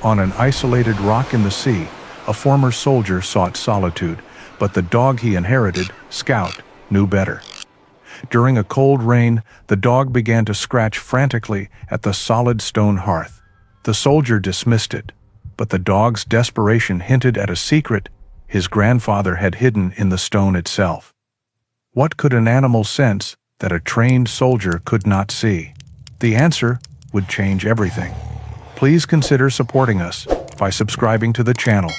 On an isolated rock in the sea, a former soldier sought solitude, but the dog he inherited, Scout, knew better. During a cold rain, the dog began to scratch frantically at the solid stone hearth. The soldier dismissed it, but the dog's desperation hinted at a secret his grandfather had hidden in the stone itself. What could an animal sense that a trained soldier could not see? The answer would change everything. Please consider supporting us by subscribing to the channel.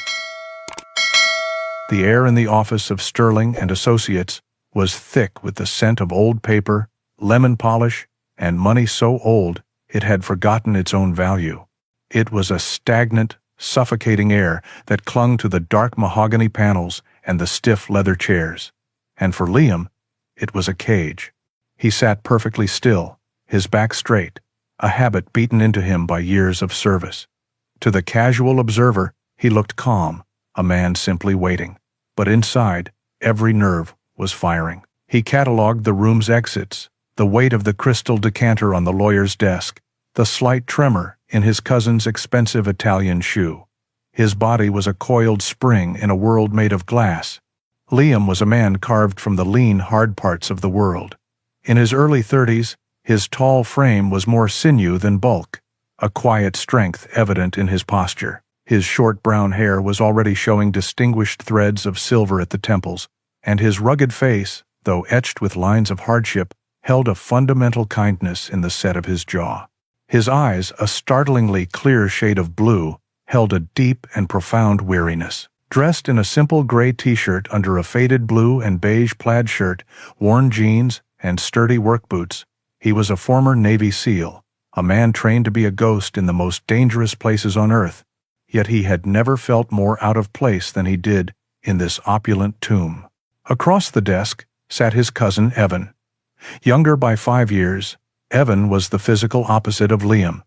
The air in the office of Sterling and Associates was thick with the scent of old paper, lemon polish, and money so old it had forgotten its own value. It was a stagnant, suffocating air that clung to the dark mahogany panels and the stiff leather chairs. And for Liam, it was a cage. He sat perfectly still, his back straight, a habit beaten into him by years of service. To the casual observer, he looked calm, a man simply waiting. But inside, every nerve was firing. He catalogued the room's exits, the weight of the crystal decanter on the lawyer's desk, the slight tremor in his cousin's expensive Italian shoe. His body was a coiled spring in a world made of glass. Liam was a man carved from the lean, hard parts of the world. In his early 30s, his tall frame was more sinew than bulk, a quiet strength evident in his posture. His short brown hair was already showing distinguished threads of silver at the temples, and his rugged face, though etched with lines of hardship, held a fundamental kindness in the set of his jaw. His eyes, a startlingly clear shade of blue, held a deep and profound weariness. Dressed in a simple gray t-shirt under a faded blue and beige plaid shirt, worn jeans, and sturdy work boots, he was a former Navy SEAL, a man trained to be a ghost in the most dangerous places on earth. Yet he had never felt more out of place than he did in this opulent tomb. Across the desk sat his cousin Evan. Younger by 5 years, Evan was the physical opposite of Liam.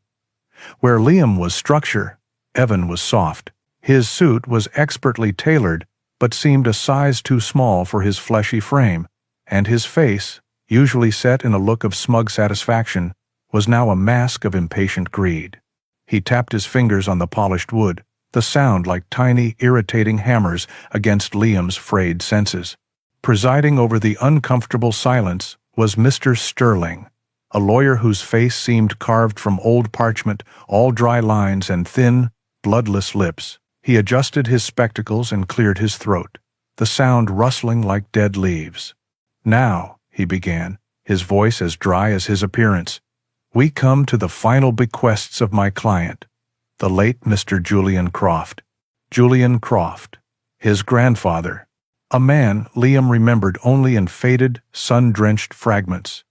Where Liam was structure, Evan was soft. His suit was expertly tailored, but seemed a size too small for his fleshy frame, and his face, usually set in a look of smug satisfaction, was now a mask of impatient greed. He tapped his fingers on the polished wood, the sound like tiny, irritating hammers against Liam's frayed senses. Presiding over the uncomfortable silence was Mr. Sterling, a lawyer whose face seemed carved from old parchment, all dry lines and thin, bloodless lips. He adjusted his spectacles and cleared his throat, the sound rustling like dead leaves. "Now," he began, his voice as dry as his appearance, "we come to the final bequests of my client, the late Mr. Julian Croft." Julian Croft, his grandfather, a man Liam remembered only in faded, sun-drenched fragments.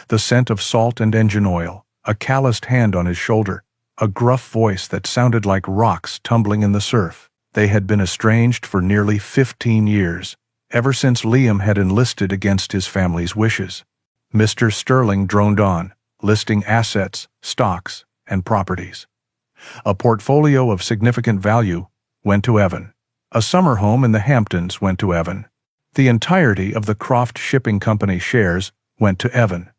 The scent of salt and engine oil, a calloused hand on his shoulder, a gruff voice that sounded like rocks tumbling in the surf. They had been estranged for nearly 15 years, ever since Liam had enlisted against his family's wishes. Mr. Sterling droned on, listing assets, stocks, and properties. A portfolio of significant value went to Evan. A summer home in the Hamptons went to Evan. The entirety of the Croft Shipping Company shares went to Evan.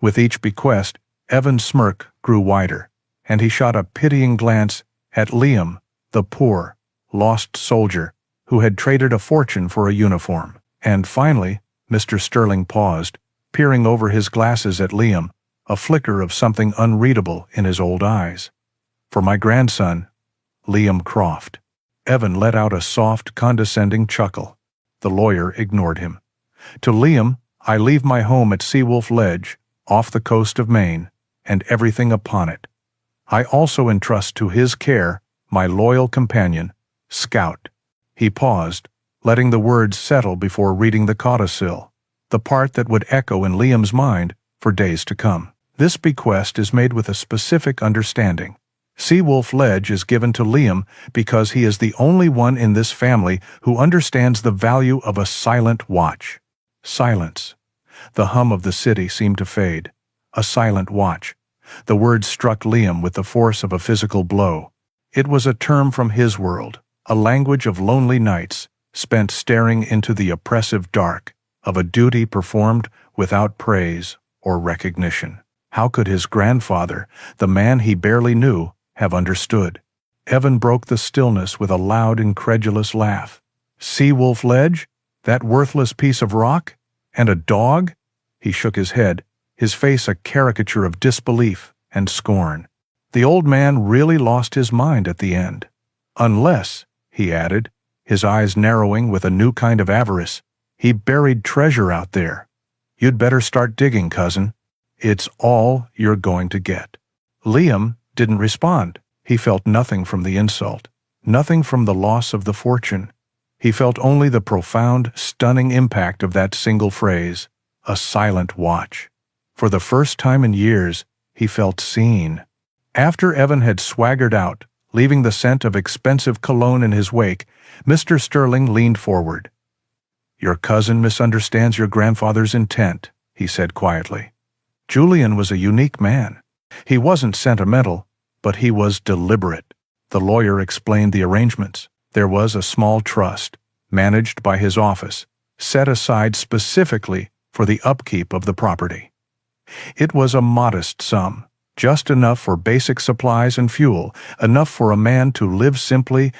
With each bequest, Evan's smirk grew wider, and he shot a pitying glance at Liam, the poor, lost soldier who had traded a fortune for a uniform. And finally, Mr. Sterling paused, peering over his glasses at Liam, a flicker of something unreadable in his old eyes. "For my grandson, Liam Croft." Evan let out a soft, condescending chuckle. The lawyer ignored him. "To Liam, I leave my home at Seawolf Ledge, off the coast of Maine, and everything upon it. I also entrust to his care my loyal companion, Scout." He paused, letting the words settle before reading the codicil, the part that would echo in Liam's mind for days to come. "This bequest is made with a specific understanding. Seawolf Ledge is given to Liam because he is the only one in this family who understands the value of a silent watch." Silence. The hum of the city seemed to fade. A silent watch. The word struck Liam with the force of a physical blow. It was a term from his world, a language of lonely nights, spent staring into the oppressive dark, of a duty performed without praise or recognition. How could his grandfather, the man he barely knew, have understood? Evan broke the stillness with a loud, incredulous laugh. Seawolf Ledge? That worthless piece of rock? And a dog? He shook his head, his face a caricature of disbelief and scorn. The old man really lost his mind at the end. Unless, he added, his eyes narrowing with a new kind of avarice, he buried treasure out there. You'd better start digging, cousin. It's all you're going to get. Liam didn't respond. He felt nothing from the insult, nothing from the loss of the fortune. He felt only the profound, stunning impact of that single phrase, a silent watch. For the first time in years, he felt seen. After Evan had swaggered out, leaving the scent of expensive cologne in his wake, Mr. Sterling leaned forward. "Your cousin misunderstands your grandfather's intent," he said quietly. Julian was a unique man. He wasn't sentimental, but he was deliberate. The lawyer explained the arrangements. There was a small trust, managed by his office, set aside specifically for the upkeep of the property. It was a modest sum, just enough for basic supplies and fuel, enough for a man to live simply.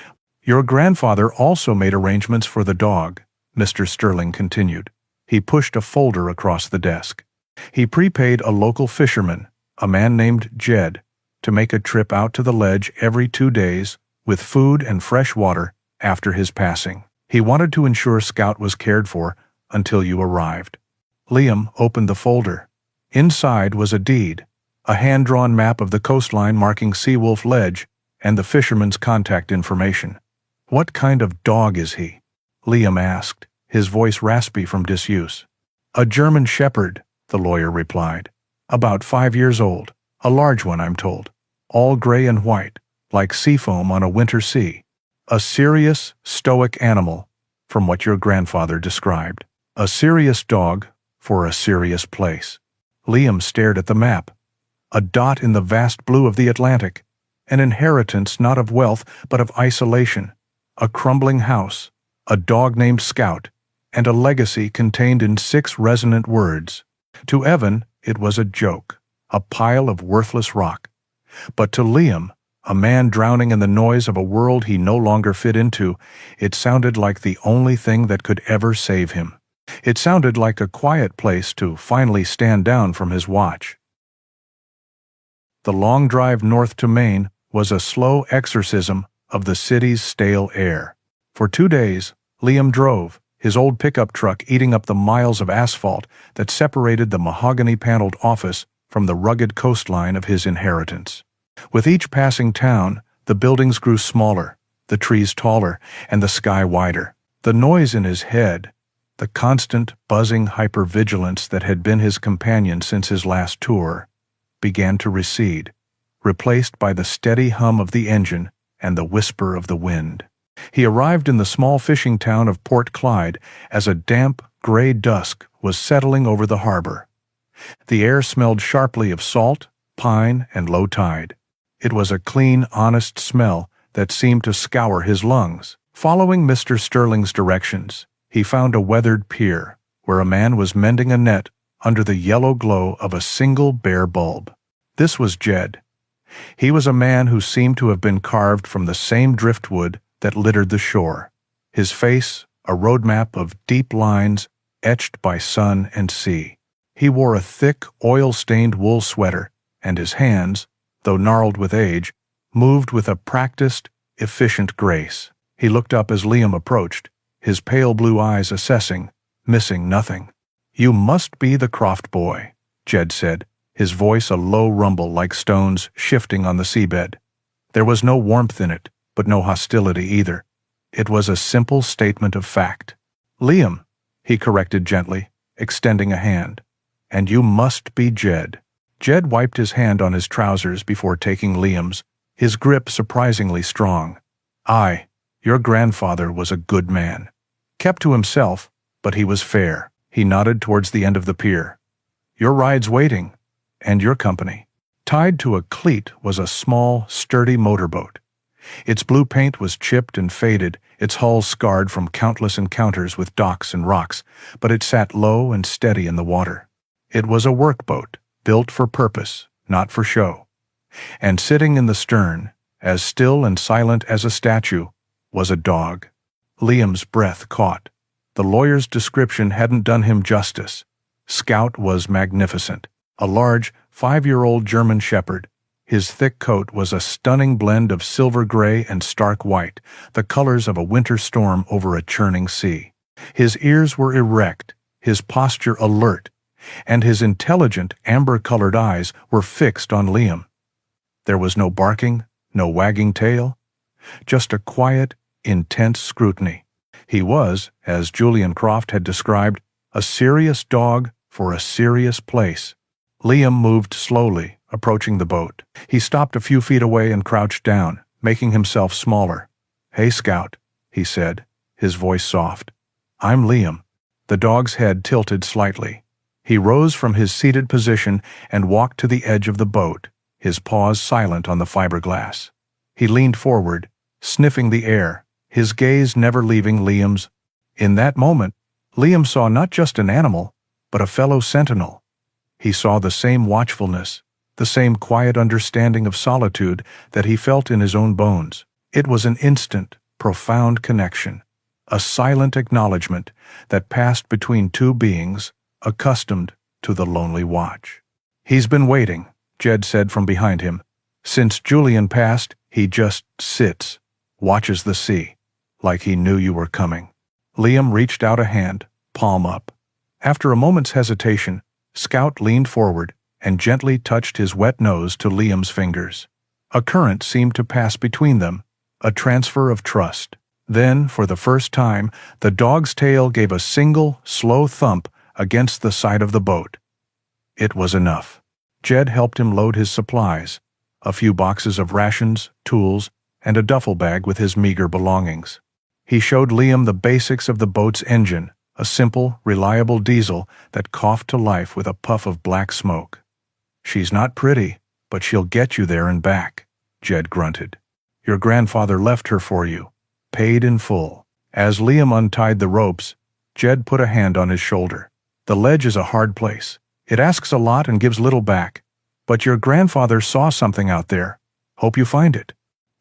"Your grandfather also made arrangements for the dog," Mr. Sterling continued. He pushed a folder across the desk. He prepaid a local fisherman, a man named Jed, to make a trip out to the ledge every 2 days with food and fresh water after his passing. He wanted to ensure Scout was cared for until you arrived. Liam opened the folder. Inside was a deed, a hand-drawn map of the coastline marking Seawolf Ledge, and the fisherman's contact information. "What kind of dog is he?" Liam asked, his voice raspy from disuse. "A German shepherd," the lawyer replied. "About 5 years old. A large one, I'm told. All gray and white, like seafoam on a winter sea. A serious, stoic animal, from what your grandfather described. A serious dog for a serious place." Liam stared at the map. A dot in the vast blue of the Atlantic. An inheritance not of wealth, but of isolation. A crumbling house. A dog named Scout. And a legacy contained in 6 resonant words. To Evan, it was a joke, a pile of worthless rock. But to Liam, a man drowning in the noise of a world he no longer fit into, it sounded like the only thing that could ever save him. It sounded like a quiet place to finally stand down from his watch. The long drive north to Maine was a slow exorcism of the city's stale air. For 2 days, Liam drove, his old pickup truck eating up the miles of asphalt that separated the mahogany-paneled office from the rugged coastline of his inheritance. With each passing town, the buildings grew smaller, the trees taller, and the sky wider. The noise in his head, the constant, buzzing hypervigilance that had been his companion since his last tour, began to recede, replaced by the steady hum of the engine and the whisper of the wind. He arrived in the small fishing town of Port Clyde as a damp, gray dusk was settling over the harbor. The air smelled sharply of salt, pine, and low tide. It was a clean, honest smell that seemed to scour his lungs. Following Mr. Sterling's directions, he found a weathered pier where a man was mending a net under the yellow glow of a single bare bulb. This was Jed. He was a man who seemed to have been carved from the same driftwood that littered the shore, his face a roadmap of deep lines etched by sun and sea. He wore a thick, oil-stained wool sweater, and his hands, though gnarled with age, moved with a practiced, efficient grace. He looked up as Liam approached, his pale blue eyes assessing, missing nothing. "You must be the Croft boy," Jed said, his voice a low rumble like stones shifting on the seabed. There was no warmth in it, but no hostility either. It was a simple statement of fact. "Liam," he corrected gently, extending a hand. "And you must be Jed." Jed wiped his hand on his trousers before taking Liam's, his grip surprisingly strong. "Aye, your grandfather was a good man. Kept to himself, but he was fair." He nodded towards the end of the pier. "Your ride's waiting, and your company." Tied to a cleat was a small, sturdy motorboat. Its blue paint was chipped and faded, its hull scarred from countless encounters with docks and rocks, but it sat low and steady in the water. It was a workboat, built for purpose, not for show. And sitting in the stern, as still and silent as a statue, was a dog. Liam's breath caught. The lawyer's description hadn't done him justice. Scout was magnificent. A large, 5-year-old German shepherd. His thick coat was a stunning blend of silver gray and stark white, the colors of a winter storm over a churning sea. His ears were erect, his posture alert, and his intelligent, amber-colored eyes were fixed on Liam. There was no barking, no wagging tail, just a quiet, intense scrutiny. He was, as Julian Croft had described, a serious dog for a serious place. Liam moved slowly, approaching the boat. He stopped a few feet away and crouched down, making himself smaller. "Hey, Scout," he said, his voice soft. "I'm Liam." The dog's head tilted slightly. He rose from his seated position and walked to the edge of the boat, his paws silent on the fiberglass. He leaned forward, sniffing the air, his gaze never leaving Liam's. In that moment, Liam saw not just an animal, but a fellow sentinel. He saw the same watchfulness, the same quiet understanding of solitude that he felt in his own bones. It was an instant, profound connection, a silent acknowledgement that passed between two beings accustomed to the lonely watch. "He's been waiting," Jed said from behind him. "Since Julian passed, he just sits, watches the sea, like he knew you were coming." Liam reached out a hand, palm up. After a moment's hesitation, Scout leaned forward and gently touched his wet nose to Liam's fingers. A current seemed to pass between them, a transfer of trust. Then, for the first time, the dog's tail gave a single, slow thump against the side of the boat. It was enough. Jed helped him load his supplies, a few boxes of rations, tools, and a duffel bag with his meager belongings. He showed Liam the basics of the boat's engine, a simple, reliable diesel that coughed to life with a puff of black smoke. "She's not pretty, but she'll get you there and back," Jed grunted. "Your grandfather left her for you, paid in full." As Liam untied the ropes, Jed put a hand on his shoulder. "The ledge is a hard place. It asks a lot and gives little back. But your grandfather saw something out there. Hope you find it."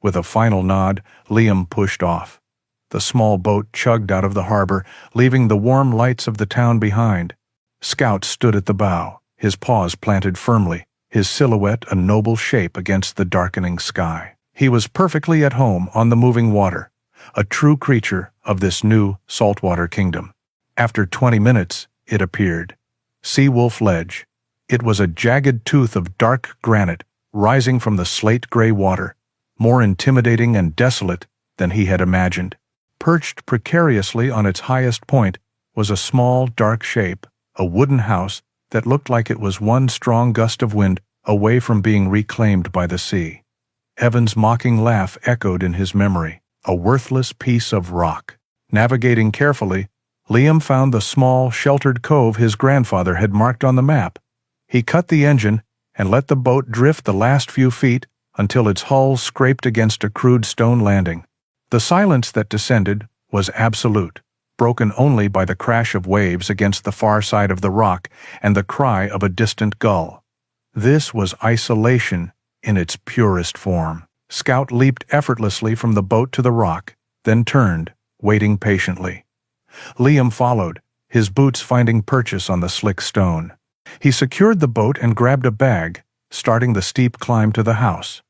With a final nod, Liam pushed off. The small boat chugged out of the harbor, leaving the warm lights of the town behind. Scout stood at the bow, his paws planted firmly, his silhouette a noble shape against the darkening sky. He was perfectly at home on the moving water, a true creature of this new saltwater kingdom. After 20 minutes, it appeared. Seawolf Ledge. It was a jagged tooth of dark granite rising from the slate-gray water, more intimidating and desolate than he had imagined. Perched precariously on its highest point was a small, dark shape, a wooden house that looked like it was one strong gust of wind away from being reclaimed by the sea. Evan's mocking laugh echoed in his memory, a worthless piece of rock. Navigating carefully, Liam found the small, sheltered cove his grandfather had marked on the map. He cut the engine and let the boat drift the last few feet until its hull scraped against a crude stone landing. The silence that descended was absolute, broken only by the crash of waves against the far side of the rock and the cry of a distant gull. This was isolation in its purest form. Scout leaped effortlessly from the boat to the rock, then turned, waiting patiently. Liam followed, his boots finding purchase on the slick stone. He secured the boat and grabbed a bag, starting the steep climb to the house.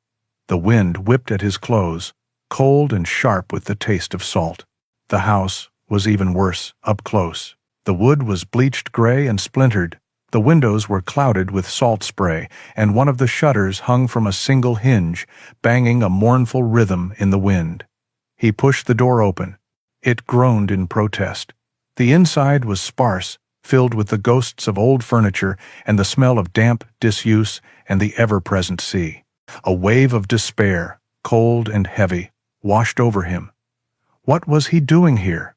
The wind whipped at his clothes, cold and sharp with the taste of salt. The house was even worse, up close. The wood was bleached gray and splintered. The windows were clouded with salt spray, and one of the shutters hung from a single hinge, banging a mournful rhythm in the wind. He pushed the door open. It groaned in protest. The inside was sparse, filled with the ghosts of old furniture and the smell of damp disuse and the ever-present sea. A wave of despair, cold and heavy, washed over him. What was he doing here?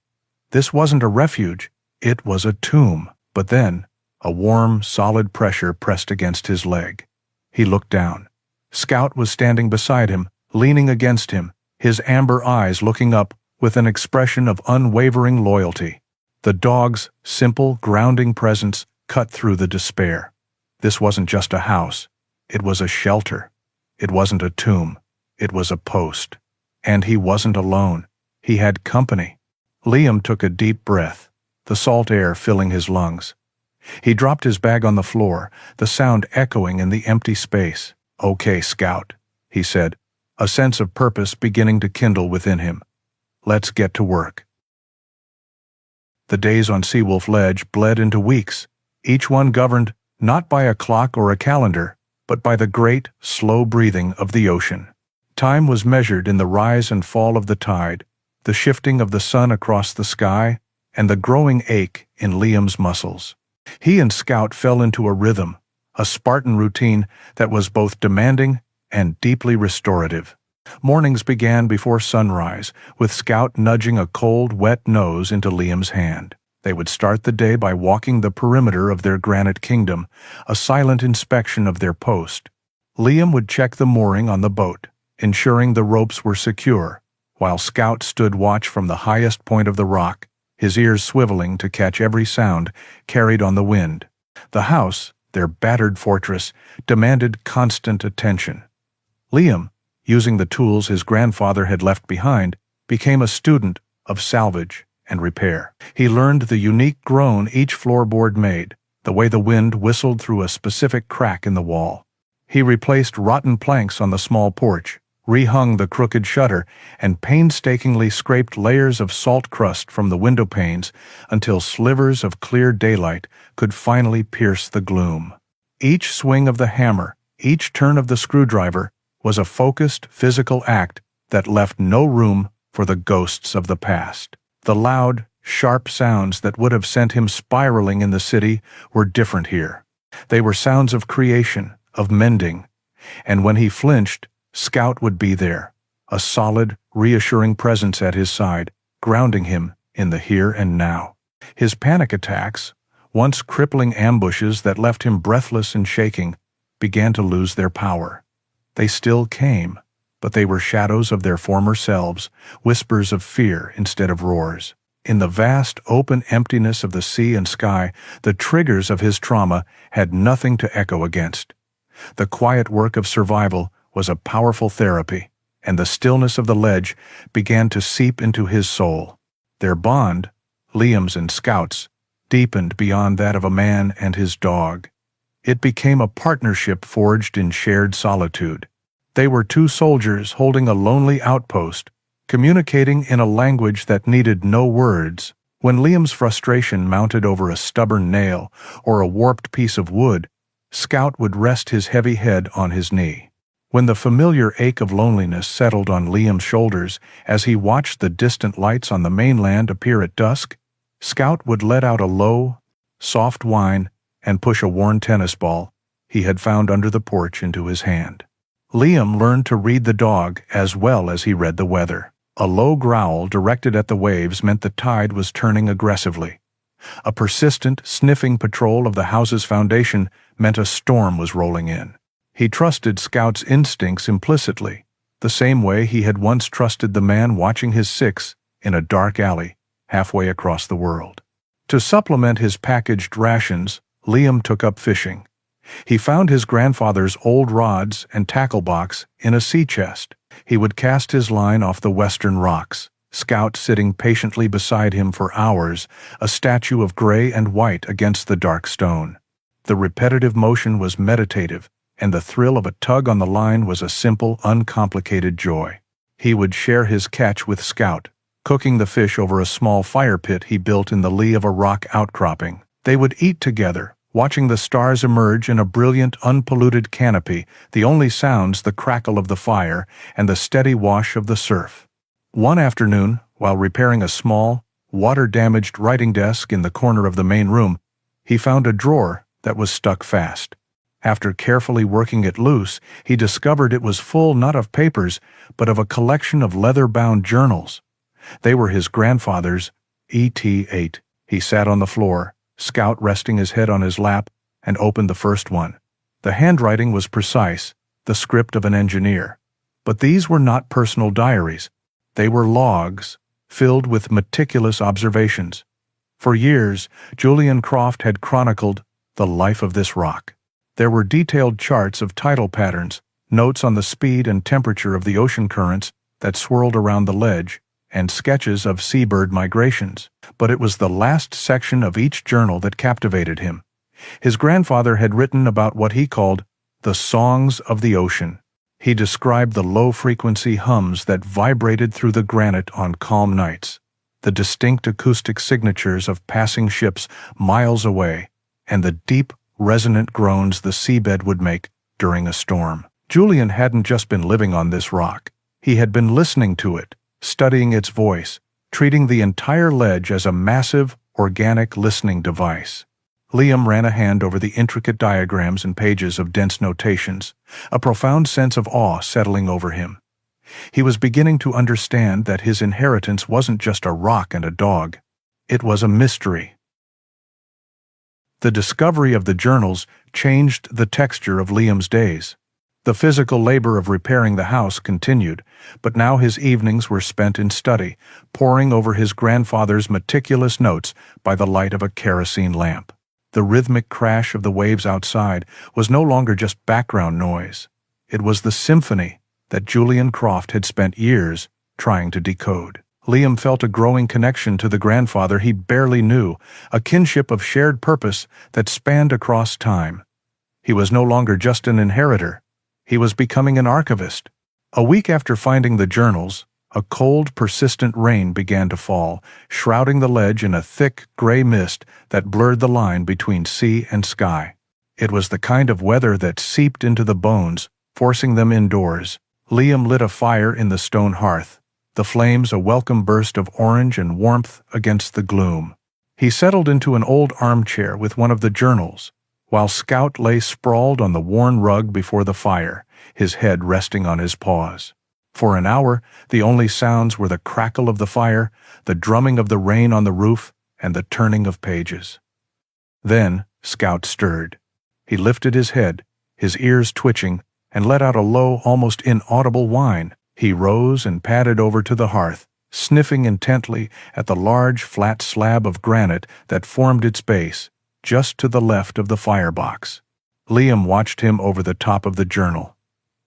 This wasn't a refuge, it was a tomb. But then, a warm, solid pressure pressed against his leg. He looked down. Scout was standing beside him, leaning against him, his amber eyes looking up with an expression of unwavering loyalty. The dog's simple, grounding presence cut through the despair. This wasn't just a house. It was a shelter. It wasn't a tomb. It was a post. And he wasn't alone. He had company. Liam took a deep breath, the salt air filling his lungs. He dropped his bag on the floor, the sound echoing in the empty space. "Okay, Scout," he said, a sense of purpose beginning to kindle within him. "Let's get to work." The days on Seawolf Ledge bled into weeks, each one governed not by a clock or a calendar, but by the great, slow breathing of the ocean. Time was measured in the rise and fall of the tide, the shifting of the sun across the sky, and the growing ache in Liam's muscles. He and Scout fell into a rhythm, a Spartan routine that was both demanding and deeply restorative. Mornings began before sunrise, with Scout nudging a cold, wet nose into Liam's hand. They would start the day by walking the perimeter of their granite kingdom, a silent inspection of their post. Liam would check the mooring on the boat, ensuring the ropes were secure, while Scout stood watch from the highest point of the rock, his ears swiveling to catch every sound carried on the wind. The house, their battered fortress, demanded constant attention. Liam, using the tools his grandfather had left behind, became a student of salvage and repair. He learned the unique groan each floorboard made, the way the wind whistled through a specific crack in the wall. He replaced rotten planks on the small porch, rehung the crooked shutter, and painstakingly scraped layers of salt crust from the window panes until slivers of clear daylight could finally pierce the gloom. Each swing of the hammer, each turn of the screwdriver, was a focused, physical act that left no room for the ghosts of the past. The loud, sharp sounds that would have sent him spiraling in the city were different here. They were sounds of creation, of mending, and when he flinched, Scout would be there, a solid, reassuring presence at his side, grounding him in the here and now. His panic attacks, once crippling ambushes that left him breathless and shaking, began to lose their power. They still came, but they were shadows of their former selves, whispers of fear instead of roars. In the vast, open emptiness of the sea and sky, the triggers of his trauma had nothing to echo against. The quiet work of survival was a powerful therapy, and the stillness of the ledge began to seep into his soul. Their bond, Liam's and Scout's, deepened beyond that of a man and his dog. It became a partnership forged in shared solitude. They were two soldiers holding a lonely outpost, communicating in a language that needed no words. When Liam's frustration mounted over a stubborn nail or a warped piece of wood, Scout would rest his heavy head on his knee. When the familiar ache of loneliness settled on Liam's shoulders as he watched the distant lights on the mainland appear at dusk, Scout would let out a low, soft whine and push a worn tennis ball he had found under the porch into his hand. Liam learned to read the dog as well as he read the weather. A low growl directed at the waves meant the tide was turning aggressively. A persistent, sniffing patrol of the house's foundation meant a storm was rolling in. He trusted Scout's instincts implicitly, the same way he had once trusted the man watching his six in a dark alley halfway across the world. To supplement his packaged rations, Liam took up fishing. He found his grandfather's old rods and tackle box in a sea chest. He would cast his line off the western rocks, Scout sitting patiently beside him for hours, a statue of gray and white against the dark stone. The repetitive motion was meditative, and the thrill of a tug on the line was a simple, uncomplicated joy. He would share his catch with Scout, cooking the fish over a small fire pit he built in the lee of a rock outcropping. They would eat together, watching the stars emerge in a brilliant, unpolluted canopy, the only sounds the crackle of the fire and the steady wash of the surf. One afternoon, while repairing a small, water-damaged writing desk in the corner of the main room, he found a drawer that was stuck fast. After carefully working it loose, he discovered it was full not of papers, but of a collection of leather-bound journals. They were his grandfather's, ET8. He sat on the floor, Scout resting his head on his lap, and opened the first one. The handwriting was precise, the script of an engineer. But these were not personal diaries. They were logs, filled with meticulous observations. For years, Julian Croft had chronicled the life of this rock. There were detailed charts of tidal patterns, notes on the speed and temperature of the ocean currents that swirled around the ledge, and sketches of seabird migrations. But it was the last section of each journal that captivated him. His grandfather had written about what he called the songs of the ocean. He described the low-frequency hums that vibrated through the granite on calm nights, the distinct acoustic signatures of passing ships miles away, and the deep, resonant groans the seabed would make during a storm. Julian hadn't just been living on this rock. He had been listening to it, studying its voice, treating the entire ledge as a massive, organic listening device. Liam ran a hand over the intricate diagrams and pages of dense notations, a profound sense of awe settling over him. He was beginning to understand that his inheritance wasn't just a rock and a dog. It was a mystery. The discovery of the journals changed the texture of Liam's days. The physical labor of repairing the house continued, but now his evenings were spent in study, poring over his grandfather's meticulous notes by the light of a kerosene lamp. The rhythmic crash of the waves outside was no longer just background noise. It was the symphony that Julian Croft had spent years trying to decode. Liam felt a growing connection to the grandfather he barely knew, a kinship of shared purpose that spanned across time. He was no longer just an inheritor. He was becoming an archivist. A week after finding the journals, a cold, persistent rain began to fall, shrouding the ledge in a thick, gray mist that blurred the line between sea and sky. It was the kind of weather that seeped into the bones, forcing them indoors. Liam lit a fire in the stone hearth, the flames a welcome burst of orange and warmth against the gloom. He settled into an old armchair with one of the journals, while Scout lay sprawled on the worn rug before the fire, his head resting on his paws. For an hour, the only sounds were the crackle of the fire, the drumming of the rain on the roof, and the turning of pages. Then Scout stirred. He lifted his head, his ears twitching, and let out a low, almost inaudible whine. He rose and padded over to the hearth, sniffing intently at the large, flat slab of granite that formed its base, just to the left of the firebox. Liam watched him over the top of the journal.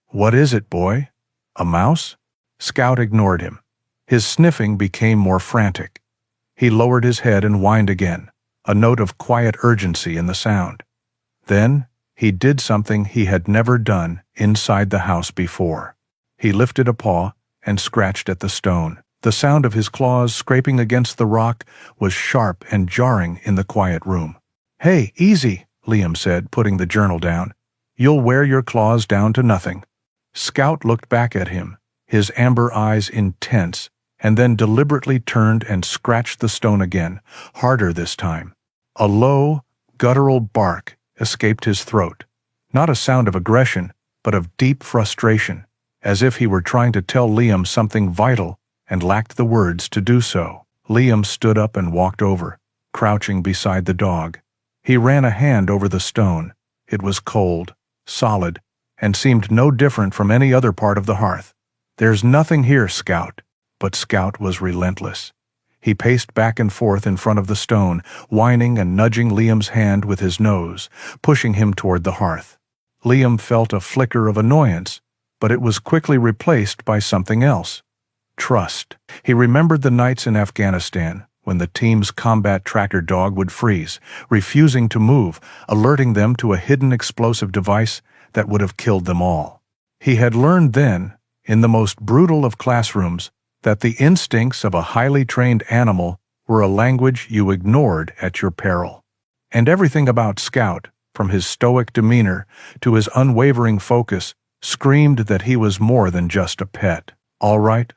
"What is it, boy? A mouse?" Scout ignored him. His sniffing became more frantic. He lowered his head and whined again, a note of quiet urgency in the sound. Then he did something he had never done inside the house before. He lifted a paw and scratched at the stone. The sound of his claws scraping against the rock was sharp and jarring in the quiet room. "Hey, easy," Liam said, putting the journal down. "You'll wear your claws down to nothing." Scout looked back at him, his amber eyes intense, and then deliberately turned and scratched the stone again, harder this time. A low, guttural bark escaped his throat, not a sound of aggression, but of deep frustration, as if he were trying to tell Liam something vital and lacked the words to do so. Liam stood up and walked over, crouching beside the dog. He ran a hand over the stone. It was cold, solid, and seemed no different from any other part of the hearth. "There's nothing here, Scout." But Scout was relentless. He paced back and forth in front of the stone, whining and nudging Liam's hand with his nose, pushing him toward the hearth. Liam felt a flicker of annoyance, but it was quickly replaced by something else. Trust. He remembered the nights in Afghanistan, when the team's combat tracker dog would freeze, refusing to move, alerting them to a hidden explosive device that would have killed them all. He had learned then, in the most brutal of classrooms, that the instincts of a highly trained animal were a language you ignored at your peril. And everything about Scout, from his stoic demeanor to his unwavering focus, screamed that he was more than just a pet. All right,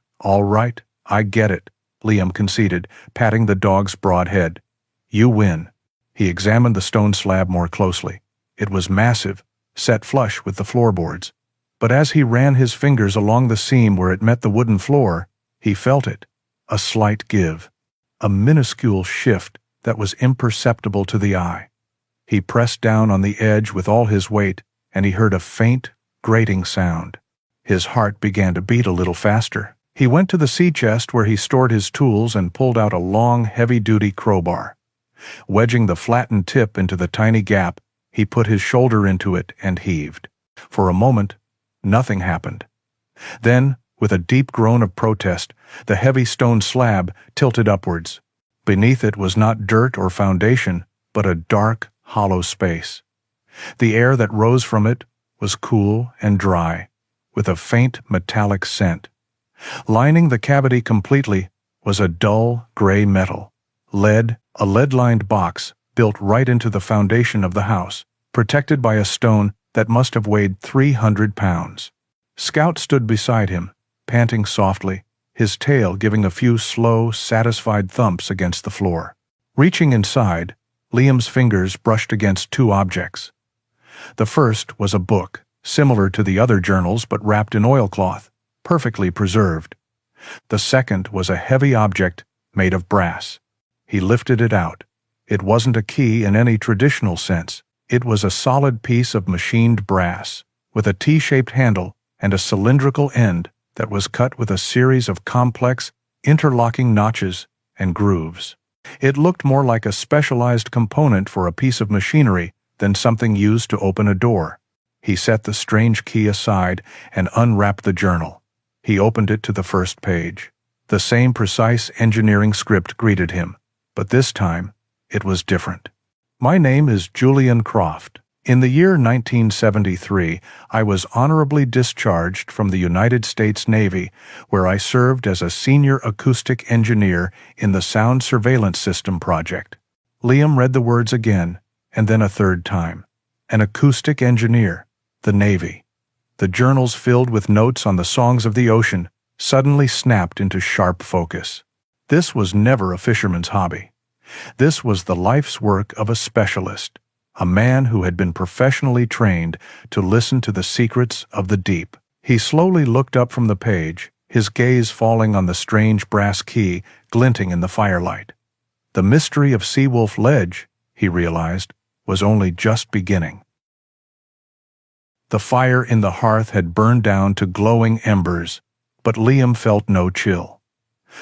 I get it," Liam conceded, patting the dog's broad head. "You win." He examined the stone slab more closely. It was massive, set flush with the floorboards. But as he ran his fingers along the seam where it met the wooden floor, he felt it, a slight give, a minuscule shift that was imperceptible to the eye. He pressed down on the edge with all his weight, and he heard a faint, grating sound. His heart began to beat a little faster. He went to the sea chest where he stored his tools and pulled out a long, heavy-duty crowbar. Wedging the flattened tip into the tiny gap, he put his shoulder into it and heaved. For a moment, Nothing happened. Then, with a deep groan of protest, the heavy stone slab tilted upwards. Beneath it was not dirt or foundation, but a dark, hollow space. The air that rose from it was cool and dry, with a faint metallic scent. Lining the cavity completely was a dull, gray metal. Lead, a lead-lined box built right into the foundation of the house, protected by a stone that must have weighed 300 pounds. Scout stood beside him, panting softly, his tail giving a few slow, satisfied thumps against the floor. Reaching inside, Liam's fingers brushed against two objects. The first was a book, similar to the other journals but wrapped in oilcloth, perfectly preserved. The second was a heavy object made of brass. He lifted it out. It wasn't a key in any traditional sense. It was a solid piece of machined brass, with a T-shaped handle and a cylindrical end that was cut with a series of complex, interlocking notches and grooves. It looked more like a specialized component for a piece of machinery than something used to open a door. He set the strange key aside and unwrapped the journal. He opened it to the first page. The same precise engineering script greeted him, but this time it was different. My name is Julian Croft. In the year 1973, I was honorably discharged from the United States Navy, where I served as a senior acoustic engineer in the Sound Surveillance System project. Liam read the words again, and then a third time. An acoustic engineer, the Navy. The journals filled with notes on the songs of the ocean suddenly snapped into sharp focus. This was never a fisherman's hobby. This was the life's work of a specialist, a man who had been professionally trained to listen to the secrets of the deep. He slowly looked up from the page, his gaze falling on the strange brass key glinting in the firelight. The mystery of Seawolf Ledge, he realized, was only just beginning. The fire in the hearth had burned down to glowing embers, but Liam felt no chill.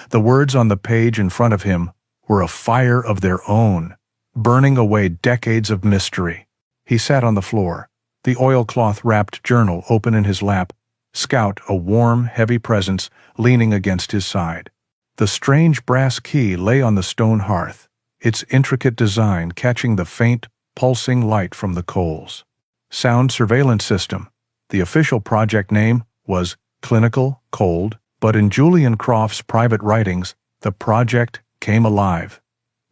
The words on the page in front of him were a fire of their own, burning away decades of mystery. He sat on the floor, the oilcloth-wrapped journal open in his lap, Scout, a warm, heavy presence, leaning against his side. The strange brass key lay on the stone hearth, its intricate design catching the faint, pulsing light from the coals. Sound Surveillance System. The official project name was Clinical Cold, but in Julian Croft's private writings, the project came alive.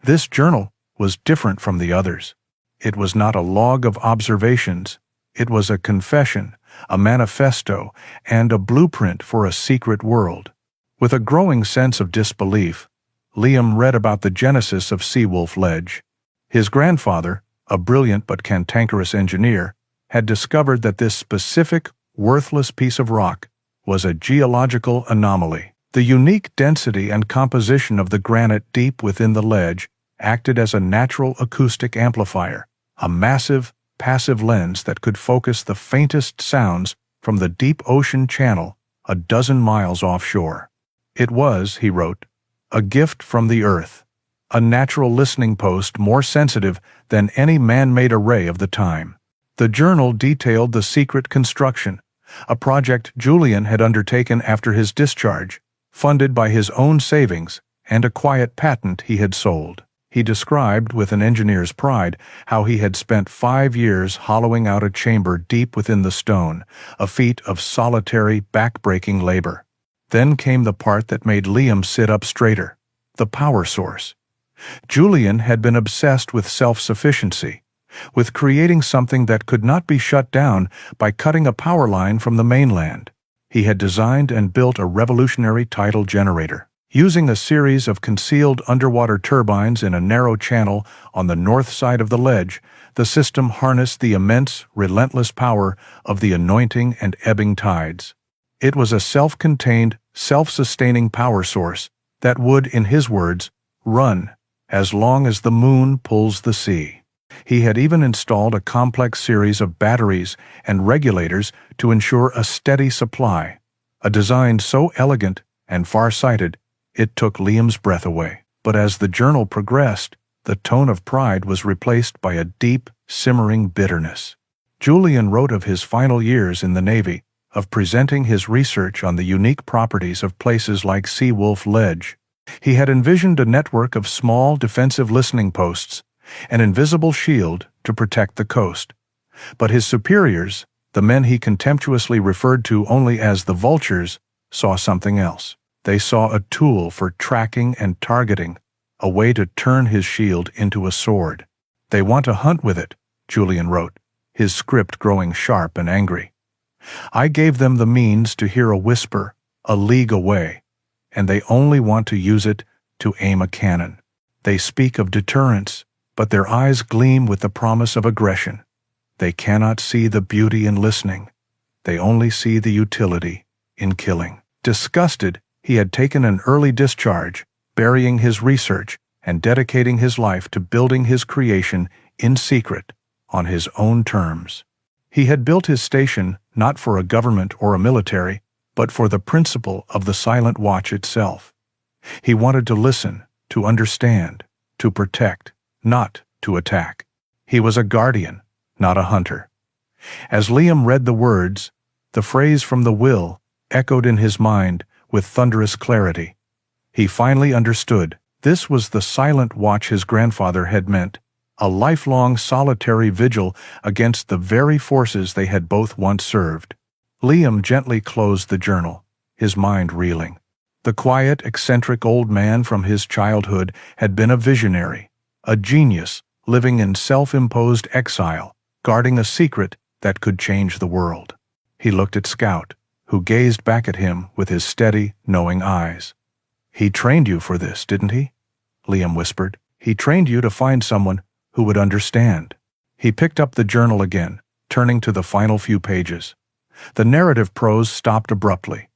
This journal was different from the others. It was not a log of observations. It was a confession, a manifesto, and a blueprint for a secret world. With a growing sense of disbelief, Liam read about the genesis of Seawolf Ledge. His grandfather, a brilliant but cantankerous engineer, had discovered that this specific, worthless piece of rock was a geological anomaly. The unique density and composition of the granite deep within the ledge acted as a natural acoustic amplifier, a massive, passive lens that could focus the faintest sounds from the deep ocean channel a dozen miles offshore. It was, he wrote, a gift from the earth, a natural listening post more sensitive than any man-made array of the time. The journal detailed the secret construction, a project Julian had undertaken after his discharge, funded by his own savings and a quiet patent he had sold. He described, with an engineer's pride, how he had spent 5 years hollowing out a chamber deep within the stone, a feat of solitary, back-breaking labor. Then came the part that made Liam sit up straighter, the power source. Julian had been obsessed with self-sufficiency, with creating something that could not be shut down by cutting a power line from the mainland. He had designed and built a revolutionary tidal generator. Using a series of concealed underwater turbines in a narrow channel on the north side of the ledge, the system harnessed the immense, relentless power of the anointing and ebbing tides. It was a self-contained, self-sustaining power source that would, in his words, run as long as the moon pulls the sea. He had even installed a complex series of batteries and regulators to ensure a steady supply, a design so elegant and far-sighted it took Liam's breath away. But as the journal progressed, the tone of pride was replaced by a deep, simmering bitterness. Julian wrote of his final years in the Navy, of presenting his research on the unique properties of places like Seawolf Ledge. He had envisioned a network of small defensive listening posts, an invisible shield to protect the coast. But his superiors, the men he contemptuously referred to only as the vultures, saw something else. They saw a tool for tracking and targeting, a way to turn his shield into a sword. "They want to hunt with it," Julian wrote, his script growing sharp and angry. "I gave them the means to hear a whisper, a league away, and they only want to use it to aim a cannon. They speak of deterrence, but their eyes gleam with the promise of aggression. They cannot see the beauty in listening. They only see the utility in killing." Disgusted, he had taken an early discharge, burying his research and dedicating his life to building his creation in secret, on his own terms. He had built his station not for a government or a military, but for the principle of the silent watch itself. He wanted to listen, to understand, to protect, not to attack. He was a guardian, not a hunter. As Liam read the words, the phrase from the will echoed in his mind with thunderous clarity. He finally understood. This was the silent watch his grandfather had meant, a lifelong solitary vigil against the very forces they had both once served. Liam gently closed the journal, his mind reeling. The quiet, eccentric old man from his childhood had been a visionary, a genius living in self-imposed exile, guarding a secret that could change the world. He looked at Scout, who gazed back at him with his steady, knowing eyes. "He trained you for this, didn't he?" Liam whispered. "He trained you to find someone who would understand." He picked up the journal again, turning to the final few pages. The narrative prose stopped abruptly.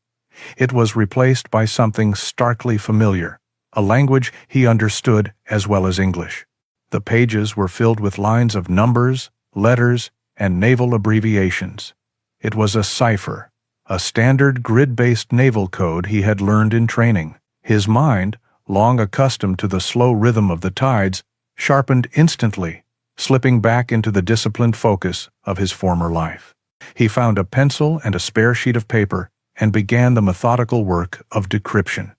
It was replaced by something starkly familiar, a language he understood as well as English. The pages were filled with lines of numbers, letters, and naval abbreviations. It was a cipher, a standard grid-based naval code he had learned in training. His mind, long accustomed to the slow rhythm of the tides, sharpened instantly, slipping back into the disciplined focus of his former life. He found a pencil and a spare sheet of paper and began the methodical work of decryption.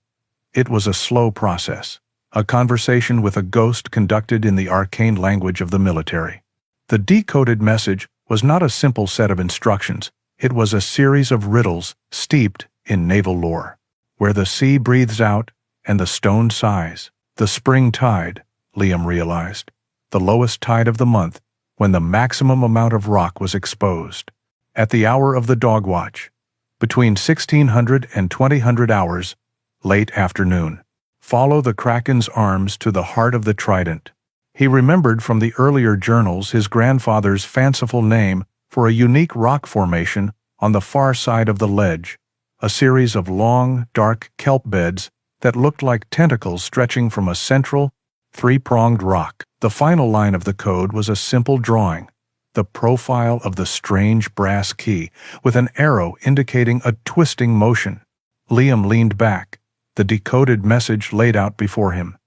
It was a slow process, a conversation with a ghost conducted in the arcane language of the military. The decoded message was not a simple set of instructions. It was a series of riddles steeped in naval lore. Where the sea breathes out and the stone sighs, the spring tide, Liam realized, the lowest tide of the month, when the maximum amount of rock was exposed. At the hour of the dog watch, between 1600 and 2000 hours, late afternoon. Follow the kraken's arms to the heart of the trident. He remembered from the earlier journals his grandfather's fanciful name for a unique rock formation on the far side of the ledge, a series of long, dark kelp beds that looked like tentacles stretching from a central, three-pronged rock. The final line of the code was a simple drawing, the profile of the strange brass key, with an arrow indicating a twisting motion. Liam leaned back, the decoded message laid out before him.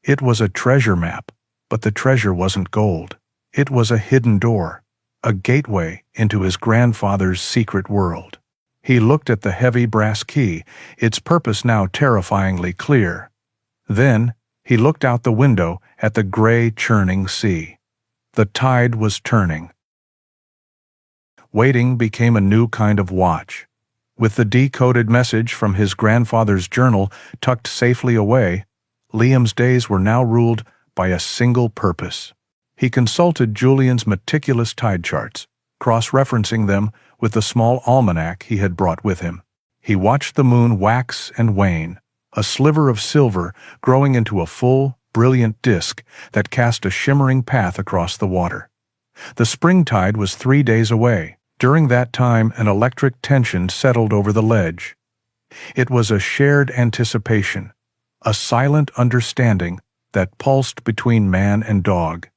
It was a treasure map, but the treasure wasn't gold. It was a hidden door, a gateway into his grandfather's secret world. He looked at the heavy brass key, its purpose now terrifyingly clear. Then, he looked out the window at the gray, churning sea. The tide was turning. Waiting became a new kind of watch. With the decoded message from his grandfather's journal tucked safely away, Liam's days were now ruled by a single purpose. He consulted Julian's meticulous tide charts, cross-referencing them with the small almanac he had brought with him. He watched the moon wax and wane, a sliver of silver growing into a full, brilliant disk that cast a shimmering path across the water. The spring tide was 3 days away. During that time, an electric tension settled over the ledge. It was a shared anticipation, a silent understanding that pulsed between man and dog.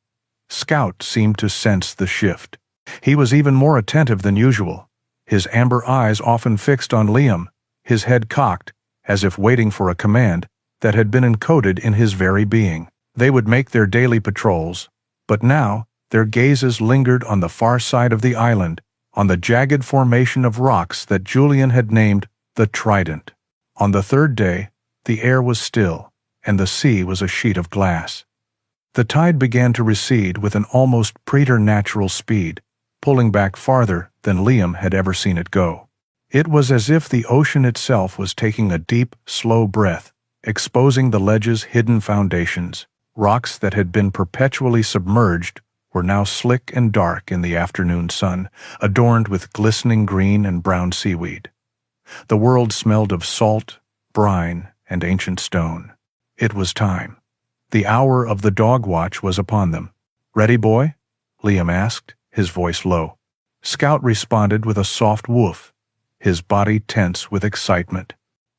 Scout seemed to sense the shift. He was even more attentive than usual, his amber eyes often fixed on Liam, his head cocked, as if waiting for a command that had been encoded in his very being. They would make their daily patrols, but now their gazes lingered on the far side of the island, on the jagged formation of rocks that Julian had named the Trident. On the third day, the air was still, and the sea was a sheet of glass. The tide began to recede with an almost preternatural speed, pulling back farther than Liam had ever seen it go. It was as if the ocean itself was taking a deep, slow breath, exposing the ledge's hidden foundations. Rocks that had been perpetually submerged were now slick and dark in the afternoon sun, adorned with glistening green and brown seaweed. The world smelled of salt, brine, and ancient stone. It was time. The hour of the dog watch was upon them. "Ready, boy?" Liam asked, his voice low. Scout responded with a soft woof, his body tense with excitement.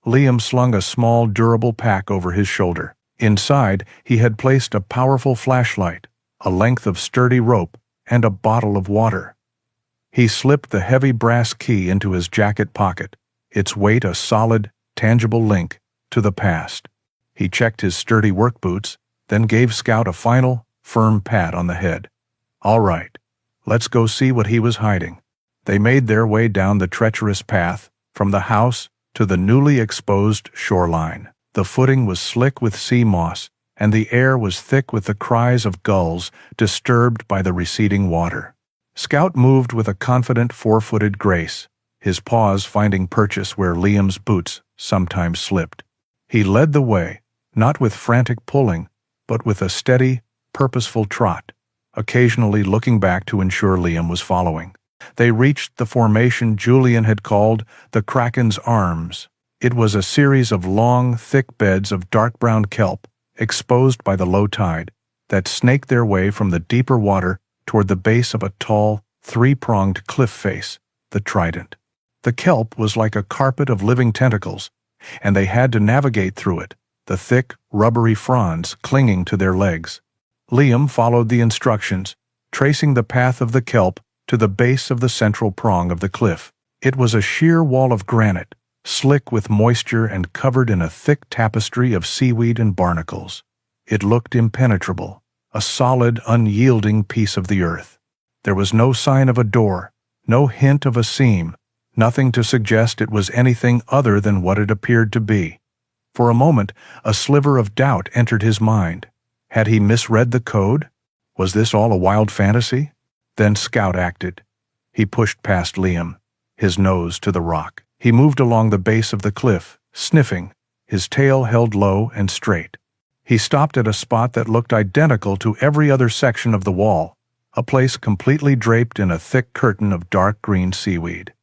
Liam slung a small, durable pack over his shoulder. Inside, he had placed a powerful flashlight, a length of sturdy rope, and a bottle of water. He slipped the heavy brass key into his jacket pocket, its weight a solid, tangible link to the past. He checked his sturdy work boots, then gave Scout a final, firm pat on the head. "All right, let's go see what he was hiding." They made their way down the treacherous path, from the house to the newly exposed shoreline. The footing was slick with sea moss, and the air was thick with the cries of gulls disturbed by the receding water. Scout moved with a confident four-footed grace, his paws finding purchase where Liam's boots sometimes slipped. He led the way, not with frantic pulling, but with a steady, purposeful trot, occasionally looking back to ensure Liam was following. They reached the formation Julian had called the Kraken's Arms. It was a series of long, thick beds of dark brown kelp, exposed by the low tide, that snaked their way from the deeper water toward the base of a tall, three-pronged cliff face, the Trident. The kelp was like a carpet of living tentacles, and they had to navigate through it, the thick, rubbery fronds clinging to their legs. Liam followed the instructions, tracing the path of the kelp to the base of the central prong of the cliff. It was a sheer wall of granite, slick with moisture and covered in a thick tapestry of seaweed and barnacles. It looked impenetrable, a solid, unyielding piece of the earth. There was no sign of a door, no hint of a seam, nothing to suggest it was anything other than what it appeared to be. For a moment, a sliver of doubt entered his mind. Had he misread the code? Was this all a wild fantasy? Then Scout acted. He pushed past Liam, his nose to the rock. He moved along the base of the cliff, sniffing, his tail held low and straight. He stopped at a spot that looked identical to every other section of the wall, a place completely draped in a thick curtain of dark green seaweed.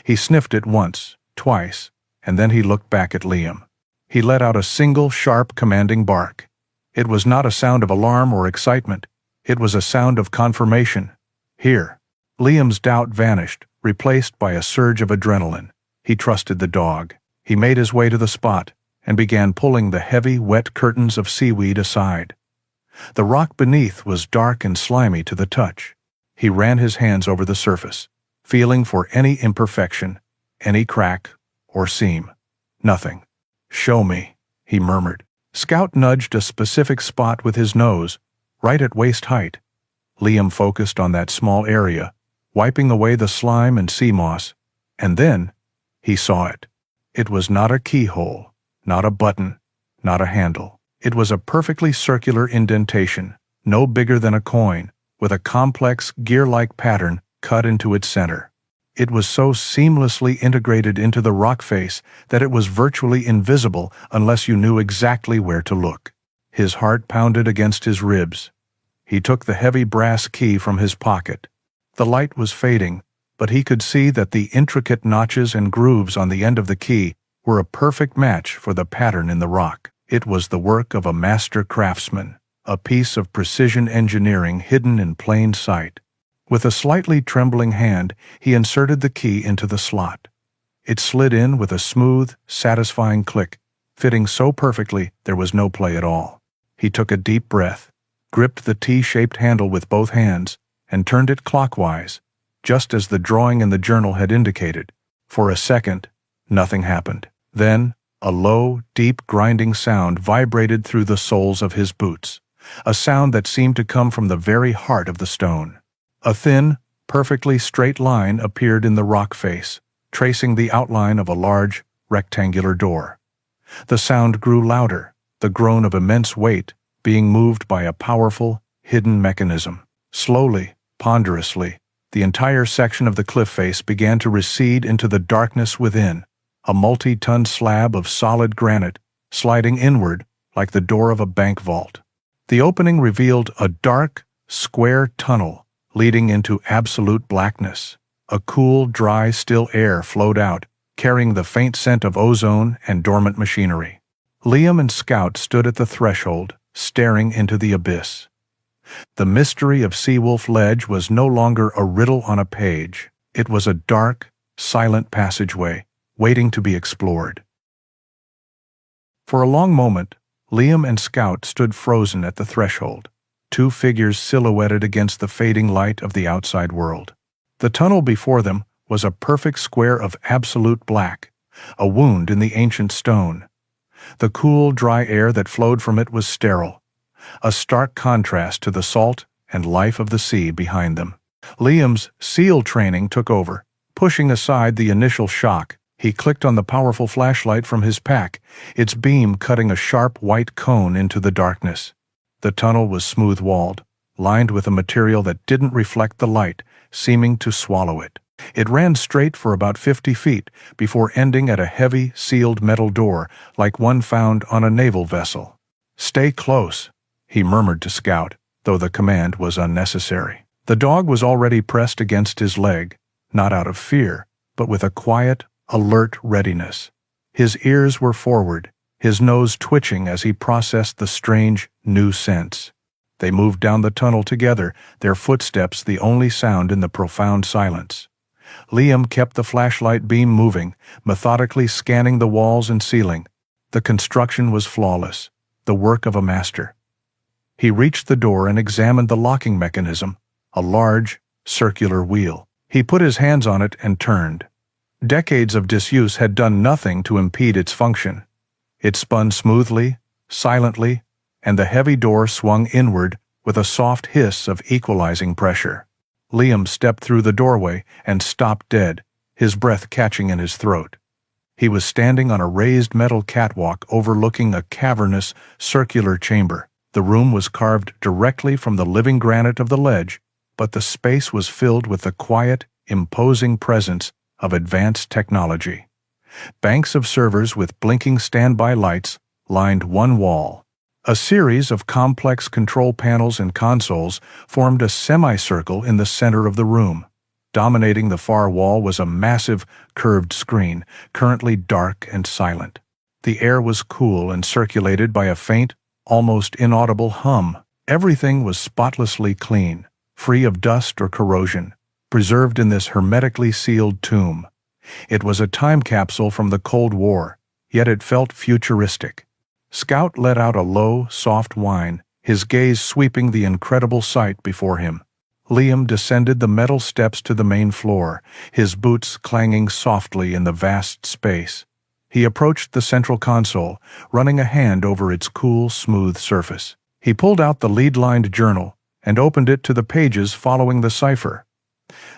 He sniffed it once, twice, and then he looked back at Liam. He let out a single, sharp, commanding bark. It was not a sound of alarm or excitement. It was a sound of confirmation. Here. Liam's doubt vanished, replaced by a surge of adrenaline. He trusted the dog. He made his way to the spot and began pulling the heavy, wet curtains of seaweed aside. The rock beneath was dark and slimy to the touch. He ran his hands over the surface, feeling for any imperfection, any crack or seam. Nothing. "Show me," he murmured. Scout nudged a specific spot with his nose, right at waist height. Liam focused on that small area, wiping away the slime and sea moss, and then he saw it. It was not a keyhole, not a button, not a handle. It was a perfectly circular indentation, no bigger than a coin, with a complex, gear-like pattern cut into its center. It was so seamlessly integrated into the rock face that it was virtually invisible unless you knew exactly where to look. His heart pounded against his ribs. He took the heavy brass key from his pocket. The light was fading, but he could see that the intricate notches and grooves on the end of the key were a perfect match for the pattern in the rock. It was the work of a master craftsman, a piece of precision engineering hidden in plain sight. With a slightly trembling hand, he inserted the key into the slot. It slid in with a smooth, satisfying click, fitting so perfectly there was no play at all. He took a deep breath, gripped the T-shaped handle with both hands, and turned it clockwise, just as the drawing in the journal had indicated. For a second, nothing happened. Then, a low, deep grinding sound vibrated through the soles of his boots, a sound that seemed to come from the very heart of the stone. A thin, perfectly straight line appeared in the rock face, tracing the outline of a large, rectangular door. The sound grew louder, the groan of immense weight being moved by a powerful, hidden mechanism. Slowly, ponderously, the entire section of the cliff face began to recede into the darkness within, a multi-ton slab of solid granite, sliding inward like the door of a bank vault. The opening revealed a dark, square tunnel leading into absolute blackness. A cool, dry, still air flowed out, carrying the faint scent of ozone and dormant machinery. Liam and Scout stood at the threshold, staring into the abyss. The mystery of Seawolf Ledge was no longer a riddle on a page. It was a dark, silent passageway, waiting to be explored. For a long moment, Liam and Scout stood frozen at the threshold, two figures silhouetted against the fading light of the outside world. The tunnel before them was a perfect square of absolute black, a wound in the ancient stone. The cool, dry air that flowed from it was sterile, a stark contrast to the salt and life of the sea behind them. Liam's SEAL training took over. Pushing aside the initial shock, he clicked on the powerful flashlight from his pack, its beam cutting a sharp white cone into the darkness. The tunnel was smooth-walled, lined with a material that didn't reflect the light, seeming to swallow it. It ran straight for about 50 feet before ending at a heavy, sealed metal door like one found on a naval vessel. "Stay close," he murmured to Scout, though the command was unnecessary. The dog was already pressed against his leg, not out of fear, but with a quiet, alert readiness. His ears were forward, his nose twitching as he processed the strange, new scents. They moved down the tunnel together, their footsteps the only sound in the profound silence. Liam kept the flashlight beam moving, methodically scanning the walls and ceiling. The construction was flawless, the work of a master. He reached the door and examined the locking mechanism, a large, circular wheel. He put his hands on it and turned. Decades of disuse had done nothing to impede its function. It spun smoothly, silently, and the heavy door swung inward with a soft hiss of equalizing pressure. Liam stepped through the doorway and stopped dead, his breath catching in his throat. He was standing on a raised metal catwalk overlooking a cavernous, circular chamber. The room was carved directly from the living granite of the ledge, but the space was filled with the quiet, imposing presence of advanced technology. Banks of servers with blinking standby lights lined one wall. A series of complex control panels and consoles formed a semicircle in the center of the room. Dominating the far wall was a massive, curved screen, currently dark and silent. The air was cool and circulated by a faint, almost inaudible hum. Everything was spotlessly clean, free of dust or corrosion, preserved in this hermetically sealed tomb. It was a time capsule from the Cold War, yet it felt futuristic. Scout let out a low, soft whine, his gaze sweeping the incredible sight before him. Liam descended the metal steps to the main floor, his boots clanging softly in the vast space. He approached the central console, running a hand over its cool, smooth surface. He pulled out the lead-lined journal and opened it to the pages following the cipher.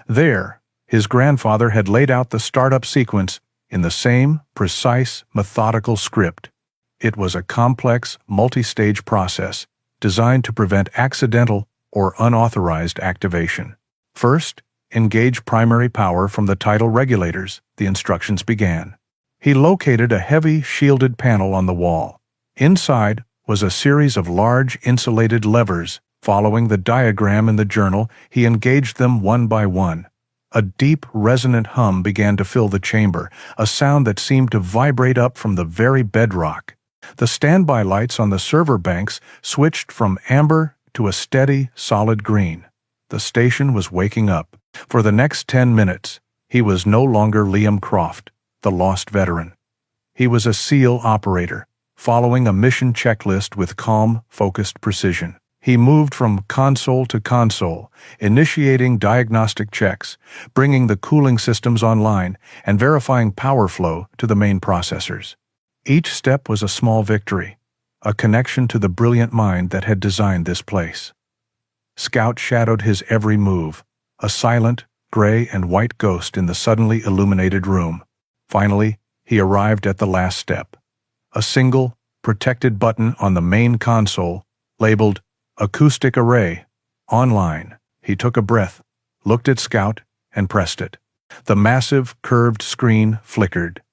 There, his grandfather had laid out the startup sequence in the same precise, methodical script. It was a complex, multi-stage process designed to prevent accidental or unauthorized activation. First, engage primary power from the tidal regulators, the instructions began. He located a heavy, shielded panel on the wall. Inside was a series of large, insulated levers. Following the diagram in the journal, he engaged them one by one. A deep, resonant hum began to fill the chamber, a sound that seemed to vibrate up from the very bedrock. The standby lights on the server banks switched from amber to a steady, solid green. The station was waking up. For the next 10 minutes, he was no longer Liam Croft, the lost veteran. He was a SEAL operator, following a mission checklist with calm, focused precision. He moved from console to console, initiating diagnostic checks, bringing the cooling systems online, and verifying power flow to the main processors. Each step was a small victory, a connection to the brilliant mind that had designed this place. Scout shadowed his every move, a silent, gray and white ghost in the suddenly illuminated room. Finally, he arrived at the last step. A single, protected button on the main console, labeled Acoustic Array, Online. He took a breath, looked at Scout, and pressed it. The massive, curved screen flickered.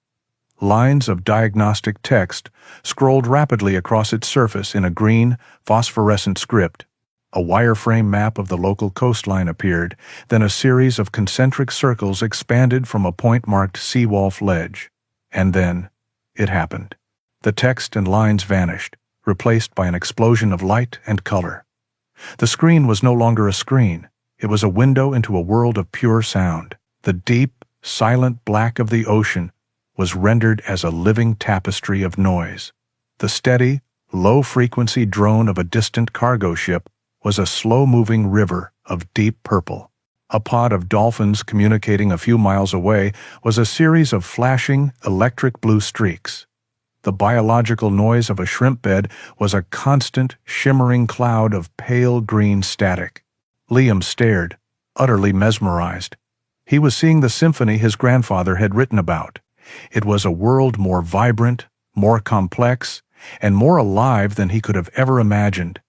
Lines of diagnostic text scrolled rapidly across its surface in a green, phosphorescent script. A wireframe map of the local coastline appeared, then a series of concentric circles expanded from a point marked Seawolf Ledge. And then, it happened. The text and lines vanished, replaced by an explosion of light and color. The screen was no longer a screen. It was a window into a world of pure sound. The deep, silent black of the ocean was rendered as a living tapestry of noise. The steady, low-frequency drone of a distant cargo ship was a slow-moving river of deep purple. A pod of dolphins communicating a few miles away was a series of flashing, electric blue streaks. The biological noise of a shrimp bed was a constant, shimmering cloud of pale green static. Liam stared, utterly mesmerized. He was seeing the symphony his grandfather had written about. It was a world more vibrant, more complex, and more alive than he could have ever imagined.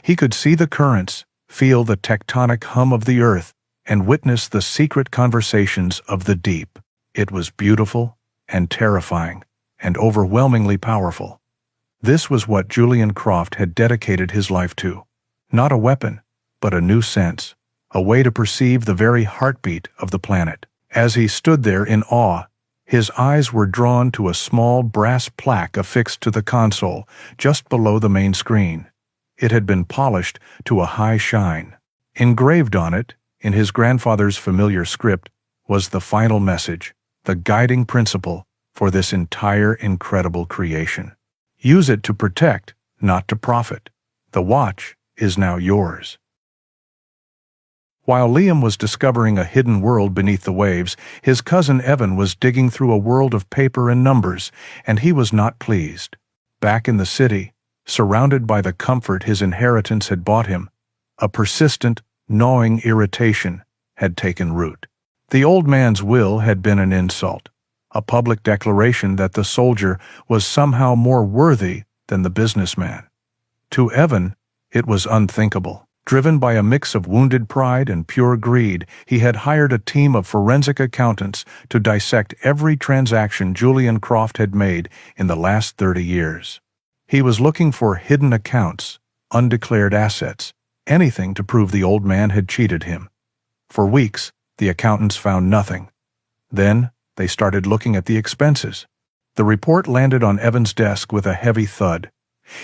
He could see the currents, feel the tectonic hum of the earth, and witness the secret conversations of the deep. It was beautiful and terrifying and overwhelmingly powerful. This was what Julian Croft had dedicated his life to. Not a weapon, but a new sense, a way to perceive the very heartbeat of the planet. As he stood there in awe, his eyes were drawn to a small brass plaque affixed to the console, just below the main screen. It had been polished to a high shine. Engraved on it, in his grandfather's familiar script, was the final message, the guiding principle for this entire incredible creation. Use it to protect, not to profit. The watch is now yours. While Liam was discovering a hidden world beneath the waves, his cousin Evan was digging through a world of paper and numbers, and he was not pleased. Back in the city, surrounded by the comfort his inheritance had bought him, a persistent, gnawing irritation had taken root. The old man's will had been an insult, a public declaration that the soldier was somehow more worthy than the businessman. To Evan, it was unthinkable. Driven by a mix of wounded pride and pure greed, he had hired a team of forensic accountants to dissect every transaction Julian Croft had made in the last 30 years. He was looking for hidden accounts, undeclared assets, anything to prove the old man had cheated him. For weeks, the accountants found nothing. Then, they started looking at the expenses. The report landed on Evan's desk with a heavy thud.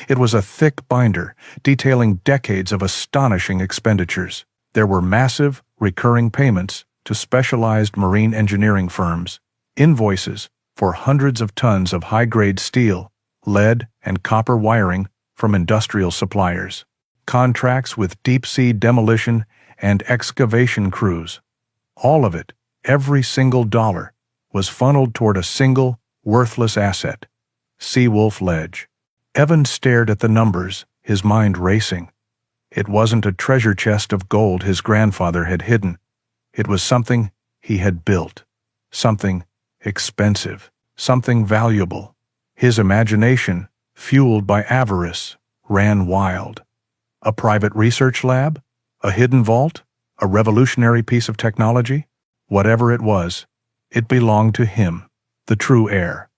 It was a thick binder, detailing decades of astonishing expenditures. There were massive, recurring payments to specialized marine engineering firms, invoices for hundreds of tons of high-grade steel, lead, and copper wiring from industrial suppliers, contracts with deep-sea demolition and excavation crews. All of it, every single dollar, was funneled toward a single, worthless asset, Seawolf Ledge. Evan stared at the numbers, his mind racing. It wasn't a treasure chest of gold his grandfather had hidden. It was something he had built, something expensive, something valuable. His imagination, fueled by avarice, ran wild. A private research lab? A hidden vault? A revolutionary piece of technology? Whatever it was, it belonged to him, the true heir.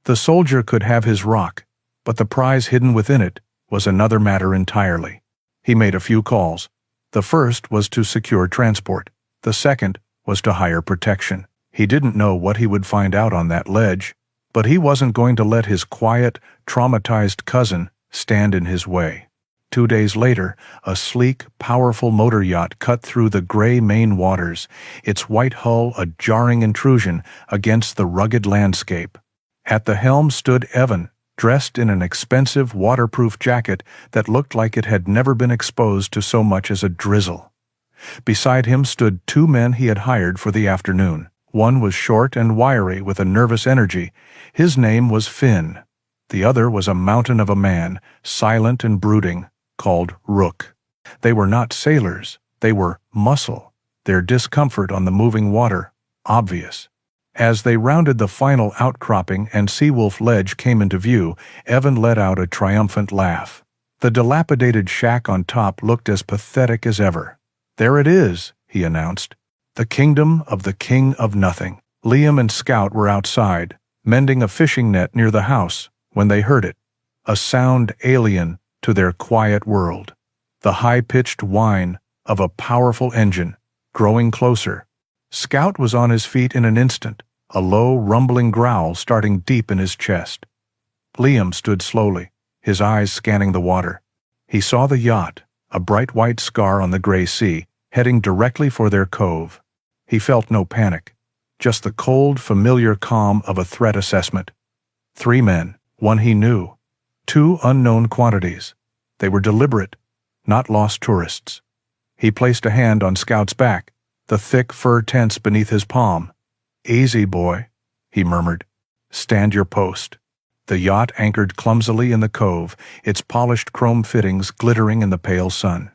The soldier could have his rock, but the prize hidden within it was another matter entirely. He made a few calls. The first was to secure transport. The second was to hire protection. He didn't know what he would find out on that ledge, but he wasn't going to let his quiet, traumatized cousin stand in his way. 2 days later, a sleek, powerful motor yacht cut through the gray Maine waters, its white hull a jarring intrusion against the rugged landscape. At the helm stood Evan, dressed in an expensive waterproof jacket that looked like it had never been exposed to so much as a drizzle. Beside him stood 2 men he had hired for the afternoon. One was short and wiry with a nervous energy. His name was Finn. The other was a mountain of a man, silent and brooding, called Rook. They were not sailors. They were muscle. their discomfort on the moving water obvious. As they rounded the final outcropping and Seawolf Ledge came into view, Evan let out a triumphant laugh. The dilapidated shack on top looked as pathetic as ever. "There it is," he announced. "The kingdom of the king of nothing." Liam and Scout were outside, mending a fishing net near the house, when they heard it, a sound alien to their quiet world. The high-pitched whine of a powerful engine, growing closer. Scout was on his feet in an instant, a low, rumbling growl starting deep in his chest. Liam stood slowly, his eyes scanning the water. He saw the yacht, a bright white scar on the gray sea, heading directly for their cove. He felt no panic, just the cold, familiar calm of a threat assessment. 3 men, one he knew. 2 unknown quantities. They were deliberate, not lost tourists. He placed a hand on Scout's back, the thick fur tense beneath his palm. "Easy, boy," he murmured. "Stand your post." The yacht anchored clumsily in the cove, its polished chrome fittings glittering in the pale sun.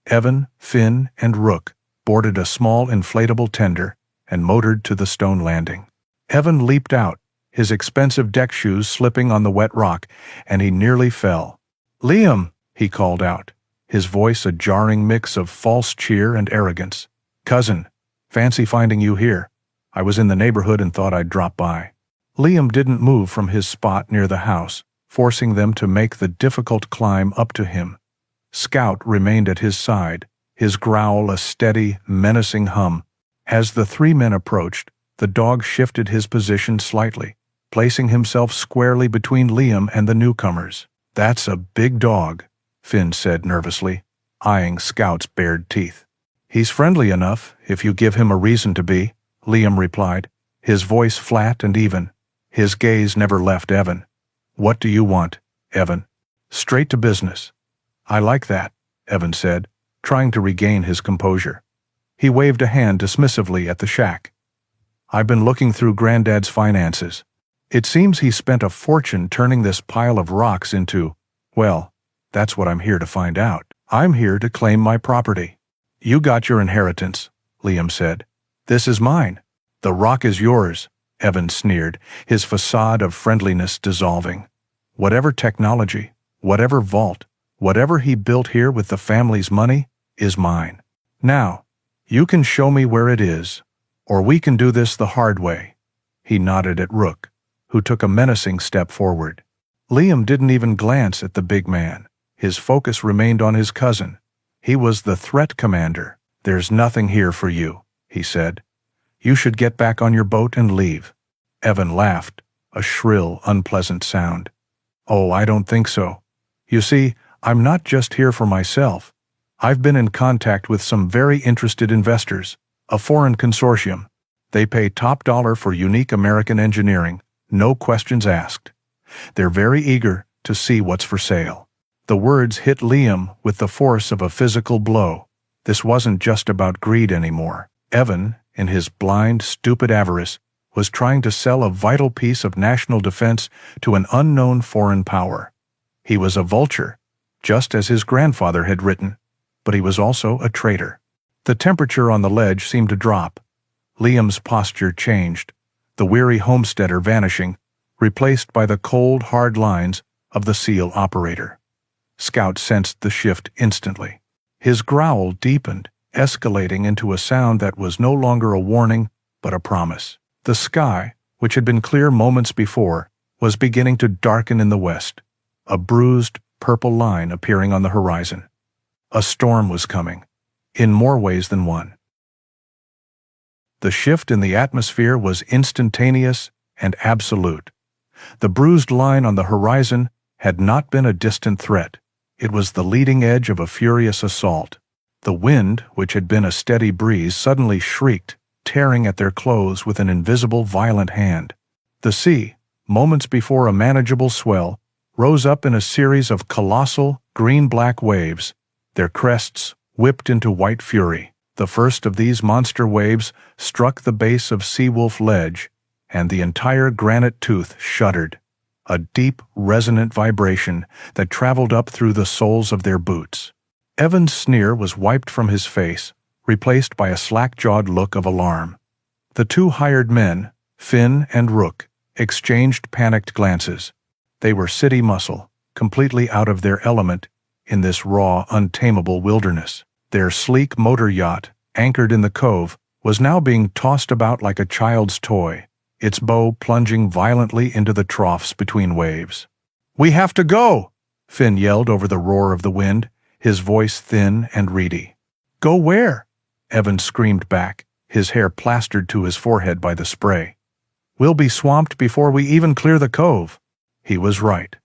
Evan, Finn, and Rook boarded a small inflatable tender and motored to the stone landing. Evan leaped out, his expensive deck shoes slipping on the wet rock, and he nearly fell. "Liam!" he called out, his voice a jarring mix of false cheer and arrogance. "Cousin, fancy finding you here. I was in the neighborhood and thought I'd drop by." Liam didn't move from his spot near the house, forcing them to make the difficult climb up to him. Scout remained at his side, his growl a steady, menacing hum. As the 3 men approached, the dog shifted his position slightly, placing himself squarely between Liam and the newcomers. "That's a big dog," Finn said nervously, eyeing Scout's bared teeth. "He's friendly enough, if you give him a reason to be," Liam replied, his voice flat and even. His gaze never left Evan. "What do you want, Evan?" "Straight to business." "I like that," Evan said, trying to regain his composure. He waved a hand dismissively at the shack. "I've been looking through Granddad's finances. It seems he spent a fortune turning this pile of rocks into, well, that's what I'm here to find out. I'm here to claim my property." "You got your inheritance," Liam said. "This is mine." "The rock is yours," Evan sneered, his facade of friendliness dissolving. "Whatever technology, whatever vault, whatever he built here with the family's money, is mine. Now, you can show me where it is, or we can do this the hard way." He nodded at Rook, who took a menacing step forward. Liam didn't even glance at the big man. His focus remained on his cousin. He was the threat commander. "There's nothing here for you," he said. "You should get back on your boat and leave." Evan laughed, a shrill, unpleasant sound. "Oh, I don't think so. You see, I'm not just here for myself. I've been in contact with some very interested investors, a foreign consortium. They pay top dollar for unique American engineering, no questions asked. They're very eager to see what's for sale." The words hit Liam with the force of a physical blow. This wasn't just about greed anymore. Evan, in his blind, stupid avarice, was trying to sell a vital piece of national defense to an unknown foreign power. He was a vulture, just as his grandfather had written, but he was also a traitor. The temperature on the ledge seemed to drop. Liam's posture changed, the weary homesteader vanishing, replaced by the cold, hard lines of the SEAL operator. Scout sensed the shift instantly. His growl deepened, escalating into a sound that was no longer a warning, but a promise. The sky, which had been clear moments before, was beginning to darken in the west, a bruised, purple line appearing on the horizon. A storm was coming, in more ways than one. The shift in the atmosphere was instantaneous and absolute. The bruised line on the horizon had not been a distant threat. It was the leading edge of a furious assault. The wind, which had been a steady breeze, suddenly shrieked, tearing at their clothes with an invisible, violent hand. The sea, moments before a manageable swell, rose up in a series of colossal, green-black waves, their crests whipped into white fury. The first of these monster waves struck the base of Seawolf Ledge, and the entire granite tooth shuddered, a deep, resonant vibration that traveled up through the soles of their boots. Evan's sneer was wiped from his face, replaced by a slack-jawed look of alarm. The two hired men, Finn and Rook, exchanged panicked glances. They were city muscle, completely out of their element in this raw, untamable wilderness. Their sleek motor yacht, anchored in the cove, was now being tossed about like a child's toy, its bow plunging violently into the troughs between waves. "We have to go!" Finn yelled over the roar of the wind, his voice thin and reedy. "Go where?" Evan screamed back, his hair plastered to his forehead by the spray. "We'll be swamped before we even clear the cove." He was right.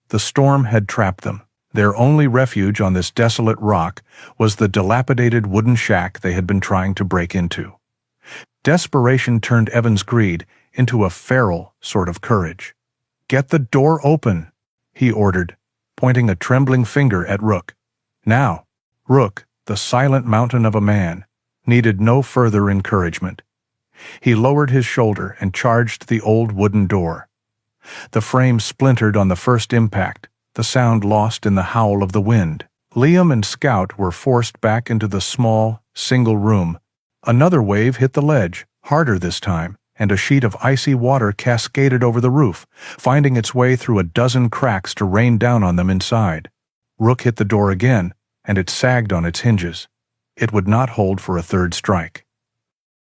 The storm had trapped them. Their only refuge on this desolate rock was the dilapidated wooden shack they had been trying to break into. Desperation turned Evan's greed into a feral sort of courage. "Get the door open," he ordered, pointing a trembling finger at Rook. Now, Rook, the silent mountain of a man, needed no further encouragement. He lowered his shoulder and charged the old wooden door. The frame splintered on the first impact, the sound lost in the howl of the wind. Liam and Scout were forced back into the small, single room. Another wave hit the ledge, harder this time, and a sheet of icy water cascaded over the roof, finding its way through a dozen cracks to rain down on them inside. Rook hit the door again, and it sagged on its hinges. It would not hold for a third strike.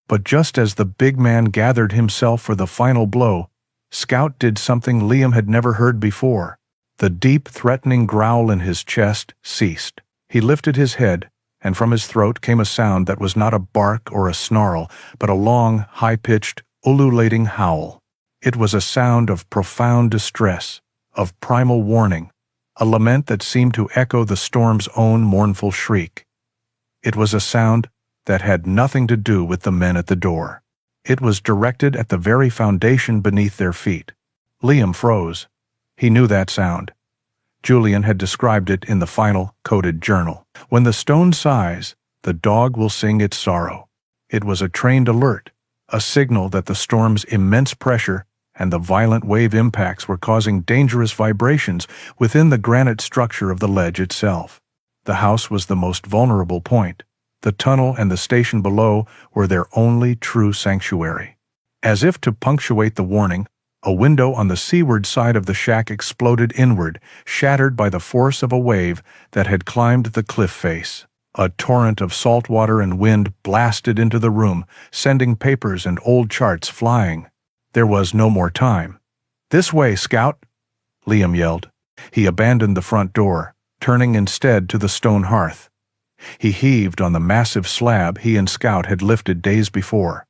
But just as the big man gathered himself for the final blow, Scout did something Liam had never heard before. The deep, threatening growl in his chest ceased. He lifted his head, and from his throat came a sound that was not a bark or a snarl, but a long, high-pitched, ululating howl. It was a sound of profound distress, of primal warning, a lament that seemed to echo the storm's own mournful shriek. It was a sound that had nothing to do with the men at the door. It was directed at the very foundation beneath their feet. Liam froze. He knew that sound. Julian had described it in the final coded journal. When the stone sighs, the dog will sing its sorrow. It was a trained alert, a signal that the storm's immense pressure and the violent wave impacts were causing dangerous vibrations within the granite structure of the ledge itself. The house was the most vulnerable point. The tunnel and the station below were their only true sanctuary. As if to punctuate the warning, a window on the seaward side of the shack exploded inward, shattered by the force of a wave that had climbed the cliff face. A torrent of salt water and wind blasted into the room, sending papers and old charts flying. There was no more time. "This way, Scout!" Liam yelled. He abandoned the front door, turning instead to the stone hearth. He heaved on the massive slab he and Scout had lifted days before.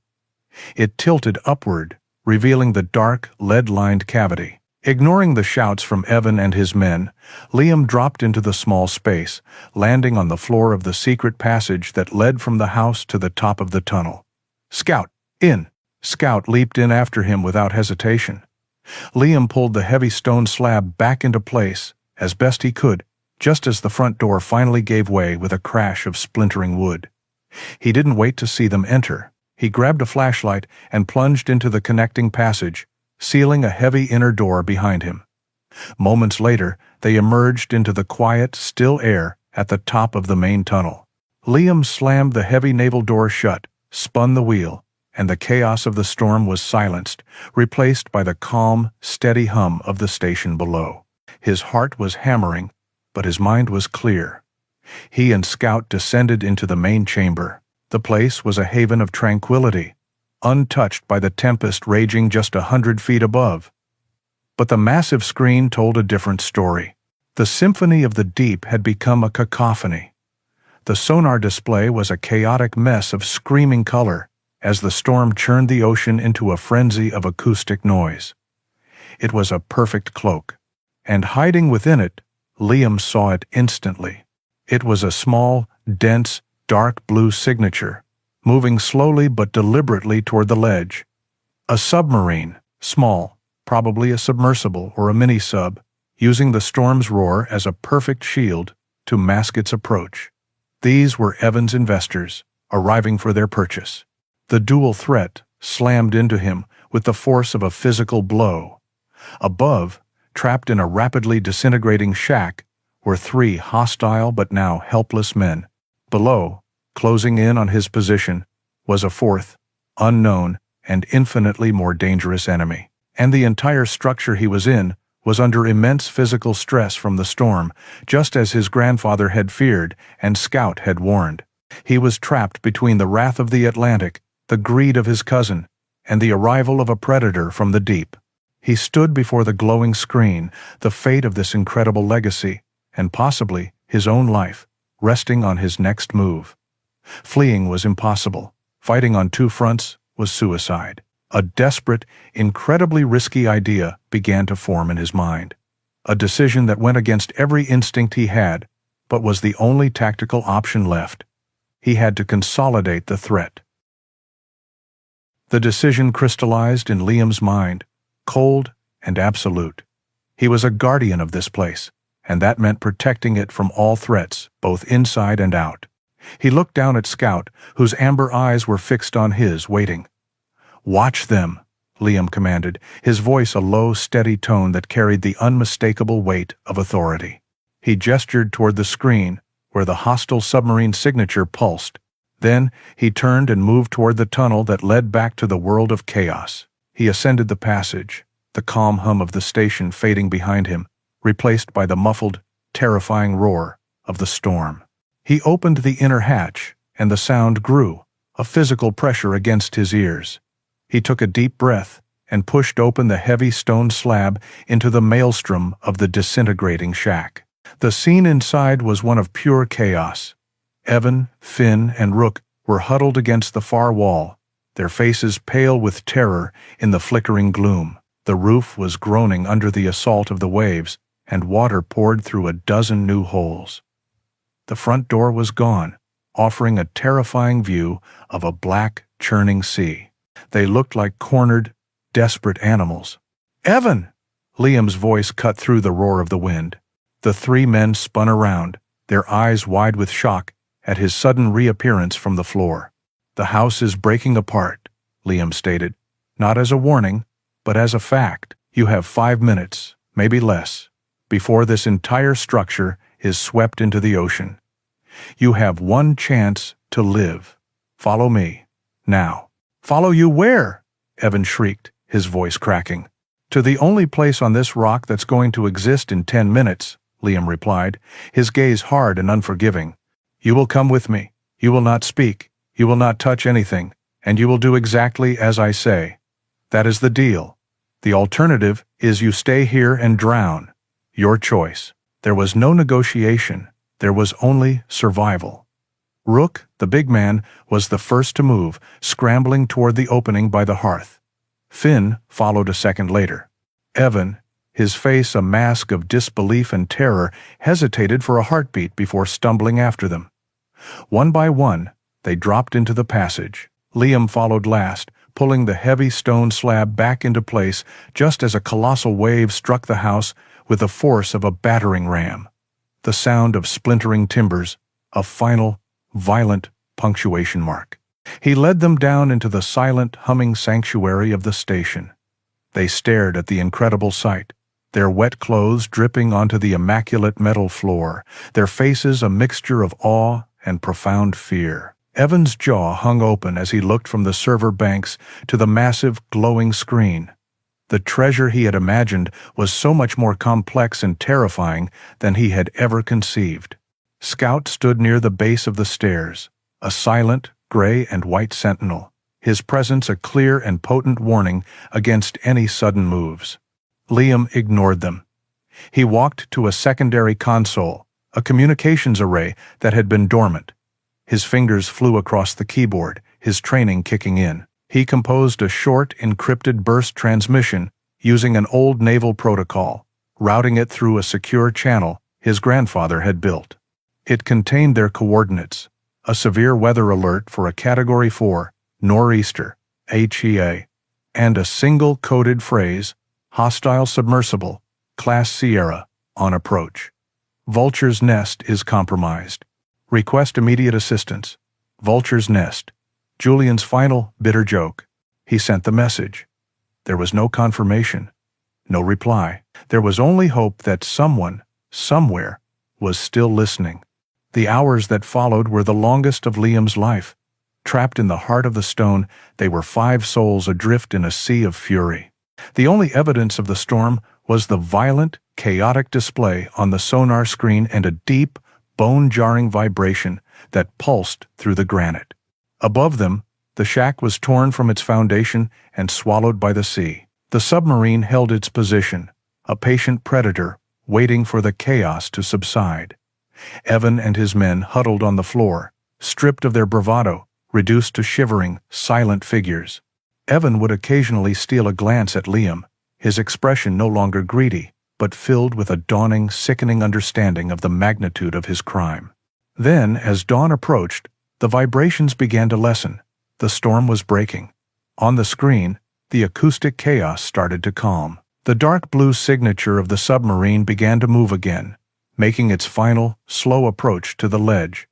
It tilted upward, revealing the dark, lead-lined cavity. Ignoring the shouts from Evan and his men, Liam dropped into the small space, landing on the floor of the secret passage that led from the house to the top of the tunnel. "Scout, in!" Scout leaped in after him without hesitation. Liam pulled the heavy stone slab back into place, as best he could, just as the front door finally gave way with a crash of splintering wood. He didn't wait to see them enter. He grabbed a flashlight and plunged into the connecting passage, sealing a heavy inner door behind him. Moments later, they emerged into the quiet, still air at the top of the main tunnel. Liam slammed the heavy naval door shut, spun the wheel, and the chaos of the storm was silenced, replaced by the calm, steady hum of the station below. His heart was hammering, but his mind was clear. He and Scout descended into the main chamber. The place was a haven of tranquility, untouched by the tempest raging just 100 feet above. But the massive screen told a different story. The symphony of the deep had become a cacophony. The sonar display was a chaotic mess of screaming color as the storm churned the ocean into a frenzy of acoustic noise. It was a perfect cloak, and hiding within it, Liam saw it instantly. It was a small, dense, dark blue signature, moving slowly but deliberately toward the ledge. A submarine, small, probably a submersible or a mini-sub, using the storm's roar as a perfect shield to mask its approach. These were Evan's investors, arriving for their purchase. The dual threat slammed into him with the force of a physical blow. Above, trapped in a rapidly disintegrating shack, were three hostile but now helpless men. Below, Closing in on his position was a fourth, unknown, and infinitely more dangerous enemy. And the entire structure he was in was under immense physical stress from the storm, just as his grandfather had feared and Scout had warned. He was trapped between the wrath of the Atlantic, the greed of his cousin, and the arrival of a predator from the deep. He stood before the glowing screen, the fate of this incredible legacy, and possibly his own life, resting on his next move. Fleeing was impossible. Fighting on two fronts was suicide. A desperate, incredibly risky idea began to form in his mind. A decision that went against every instinct he had, but was the only tactical option left. He had to consolidate the threat. The decision crystallized in Liam's mind, cold and absolute. He was a guardian of this place, and that meant protecting it from all threats, both inside and out. He looked down at Scout, whose amber eyes were fixed on his, waiting. "Watch them," Liam commanded, his voice a low, steady tone that carried the unmistakable weight of authority. He gestured toward the screen, where the hostile submarine signature pulsed. Then he turned and moved toward the tunnel that led back to the world of chaos. He ascended the passage, the calm hum of the station fading behind him, replaced by the muffled, terrifying roar of the storm. He opened the inner hatch, and the sound grew, a physical pressure against his ears. He took a deep breath and pushed open the heavy stone slab into the maelstrom of the disintegrating shack. The scene inside was one of pure chaos. Evan, Finn, and Rook were huddled against the far wall, their faces pale with terror in the flickering gloom. The roof was groaning under the assault of the waves, and water poured through a dozen new holes. The front door was gone, offering a terrifying view of a black, churning sea. They looked like cornered, desperate animals. "Evan!" Liam's voice cut through the roar of the wind. The three men spun around, their eyes wide with shock at his sudden reappearance from the floor. "The house is breaking apart," Liam stated, not as a warning, but as a fact. "You have 5 minutes, maybe less, before this entire structure is swept into the ocean. You have one chance to live. Follow me, now." "Follow you where?" Evan shrieked, his voice cracking. "To the only place on this rock that's going to exist in 10 minutes, Liam replied, his gaze hard and unforgiving. "You will come with me. You will not speak. You will not touch anything, and you will do exactly as I say. That is the deal. The alternative is you stay here and drown. Your choice." There was no negotiation. There was only survival. Rook, the big man, was the first to move, scrambling toward the opening by the hearth. Finn followed a second later. Evan, his face a mask of disbelief and terror, hesitated for a heartbeat before stumbling after them. One by one, they dropped into the passage. Liam followed last, pulling the heavy stone slab back into place just as a colossal wave struck the house with the force of a battering ram. The sound of splintering timbers, a final, violent punctuation mark. He led them down into the silent, humming sanctuary of the station. They stared at the incredible sight, their wet clothes dripping onto the immaculate metal floor, their faces a mixture of awe and profound fear. Evan's jaw hung open as he looked from the server banks to the massive, glowing screen. The treasure he had imagined was so much more complex and terrifying than he had ever conceived. Scout stood near the base of the stairs, a silent, gray and white sentinel, his presence a clear and potent warning against any sudden moves. Liam ignored them. He walked to a secondary console, a communications array that had been dormant. His fingers flew across the keyboard, his training kicking in. He composed a short, encrypted burst transmission using an old naval protocol, routing it through a secure channel his grandfather had built. It contained their coordinates, a severe weather alert for a Category 4 nor'easter, HEA, and a single coded phrase, hostile submersible, Class Sierra, on approach. Vulture's nest is compromised. Request immediate assistance. Vulture's nest. Julian's final, bitter joke. He sent the message. There was no confirmation, no reply. There was only hope that someone, somewhere, was still listening. The hours that followed were the longest of Liam's life. Trapped in the heart of the stone, they were 5 souls adrift in a sea of fury. The only evidence of the storm was the violent, chaotic display on the sonar screen and a deep, bone-jarring vibration that pulsed through the granite. Above them, the shack was torn from its foundation and swallowed by the sea. The submarine held its position, a patient predator waiting for the chaos to subside. Evan and his men huddled on the floor, stripped of their bravado, reduced to shivering, silent figures. Evan would occasionally steal a glance at Liam, his expression no longer greedy, but filled with a dawning, sickening understanding of the magnitude of his crime. Then, as dawn approached, the vibrations began to lessen. The storm was breaking. On the screen, the acoustic chaos started to calm. The dark blue signature of the submarine began to move again, making its final, slow approach to the ledge.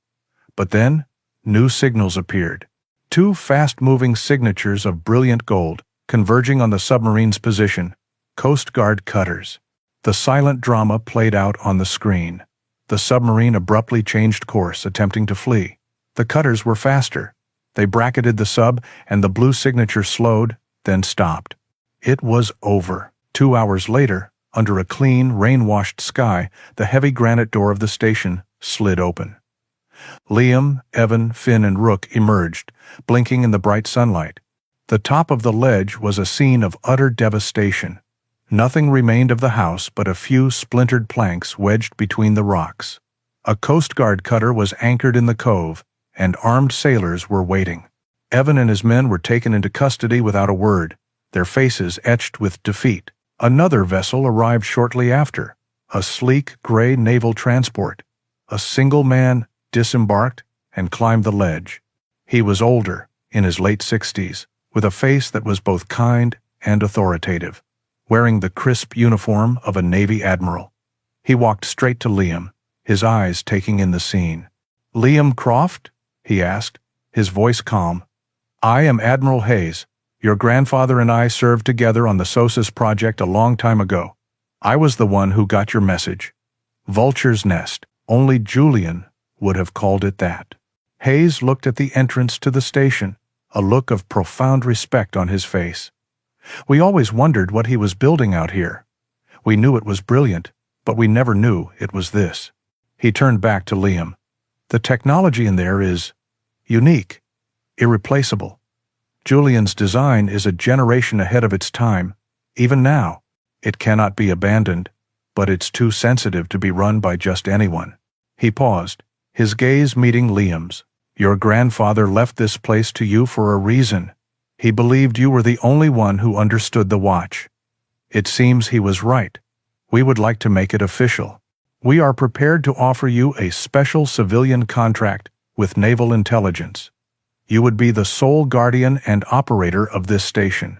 But then, new signals appeared. 2 fast-moving signatures of brilliant gold, converging on the submarine's position, Coast Guard cutters. The silent drama played out on the screen. The submarine abruptly changed course, attempting to flee. The cutters were faster. They bracketed the sub, and the blue signature slowed, then stopped. It was over. 2 hours later, under a clean, rain-washed sky, the heavy granite door of the station slid open. Liam, Evan, Finn, and Rook emerged, blinking in the bright sunlight. The top of the ledge was a scene of utter devastation. Nothing remained of the house but a few splintered planks wedged between the rocks. A Coast Guard cutter was anchored in the cove, and armed sailors were waiting. Evan and his men were taken into custody without a word, their faces etched with defeat. Another vessel arrived shortly after, a sleek gray naval transport. A single man disembarked and climbed the ledge. He was older, in his late 60s, with a face that was both kind and authoritative, wearing the crisp uniform of a Navy admiral. He walked straight to Liam, his eyes taking in the scene. "Liam Croft?" he asked, his voice calm. "I am Admiral Hayes. Your grandfather and I served together on the SOSUS project a long time ago. I was the one who got your message." Vulture's Nest. Only Julian would have called it that. Hayes looked at the entrance to the station, a look of profound respect on his face. "We always wondered what he was building out here. We knew it was brilliant, but we never knew it was this." He turned back to Liam. "The technology in there is unique, irreplaceable. Julian's design is a generation ahead of its time. Even now, it cannot be abandoned, but it's too sensitive to be run by just anyone." He paused, his gaze meeting Liam's. "Your grandfather left this place to you for a reason. He believed you were the only one who understood the watch. It seems he was right. We would like to make it official. We are prepared to offer you a special civilian contract with naval intelligence. You would be the sole guardian and operator of this station.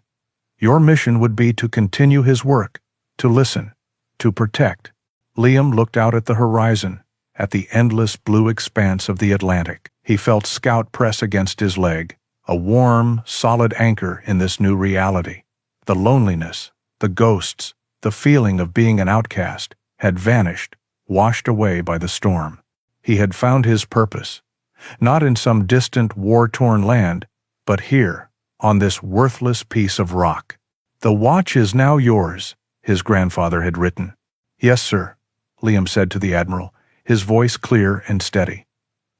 Your mission would be to continue his work, to listen, to protect." Liam looked out at the horizon, at the endless blue expanse of the Atlantic. He felt Scout press against his leg, a warm, solid anchor in this new reality. The loneliness, the ghosts, the feeling of being an outcast had vanished, washed away by the storm. He had found his purpose, not in some distant, war-torn land, but here, on this worthless piece of rock. "The watch is now yours," his grandfather had written. "Yes, sir," Liam said to the Admiral, his voice clear and steady.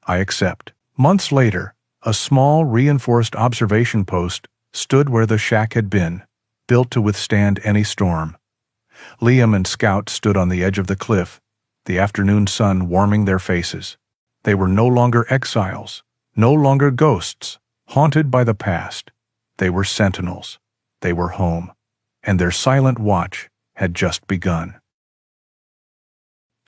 "I accept." Months later, a small, reinforced observation post stood where the shack had been, built to withstand any storm. Liam and Scout stood on the edge of the cliff, the afternoon sun warming their faces. They were no longer exiles, no longer ghosts, haunted by the past. They were sentinels. They were home. And their silent watch had just begun.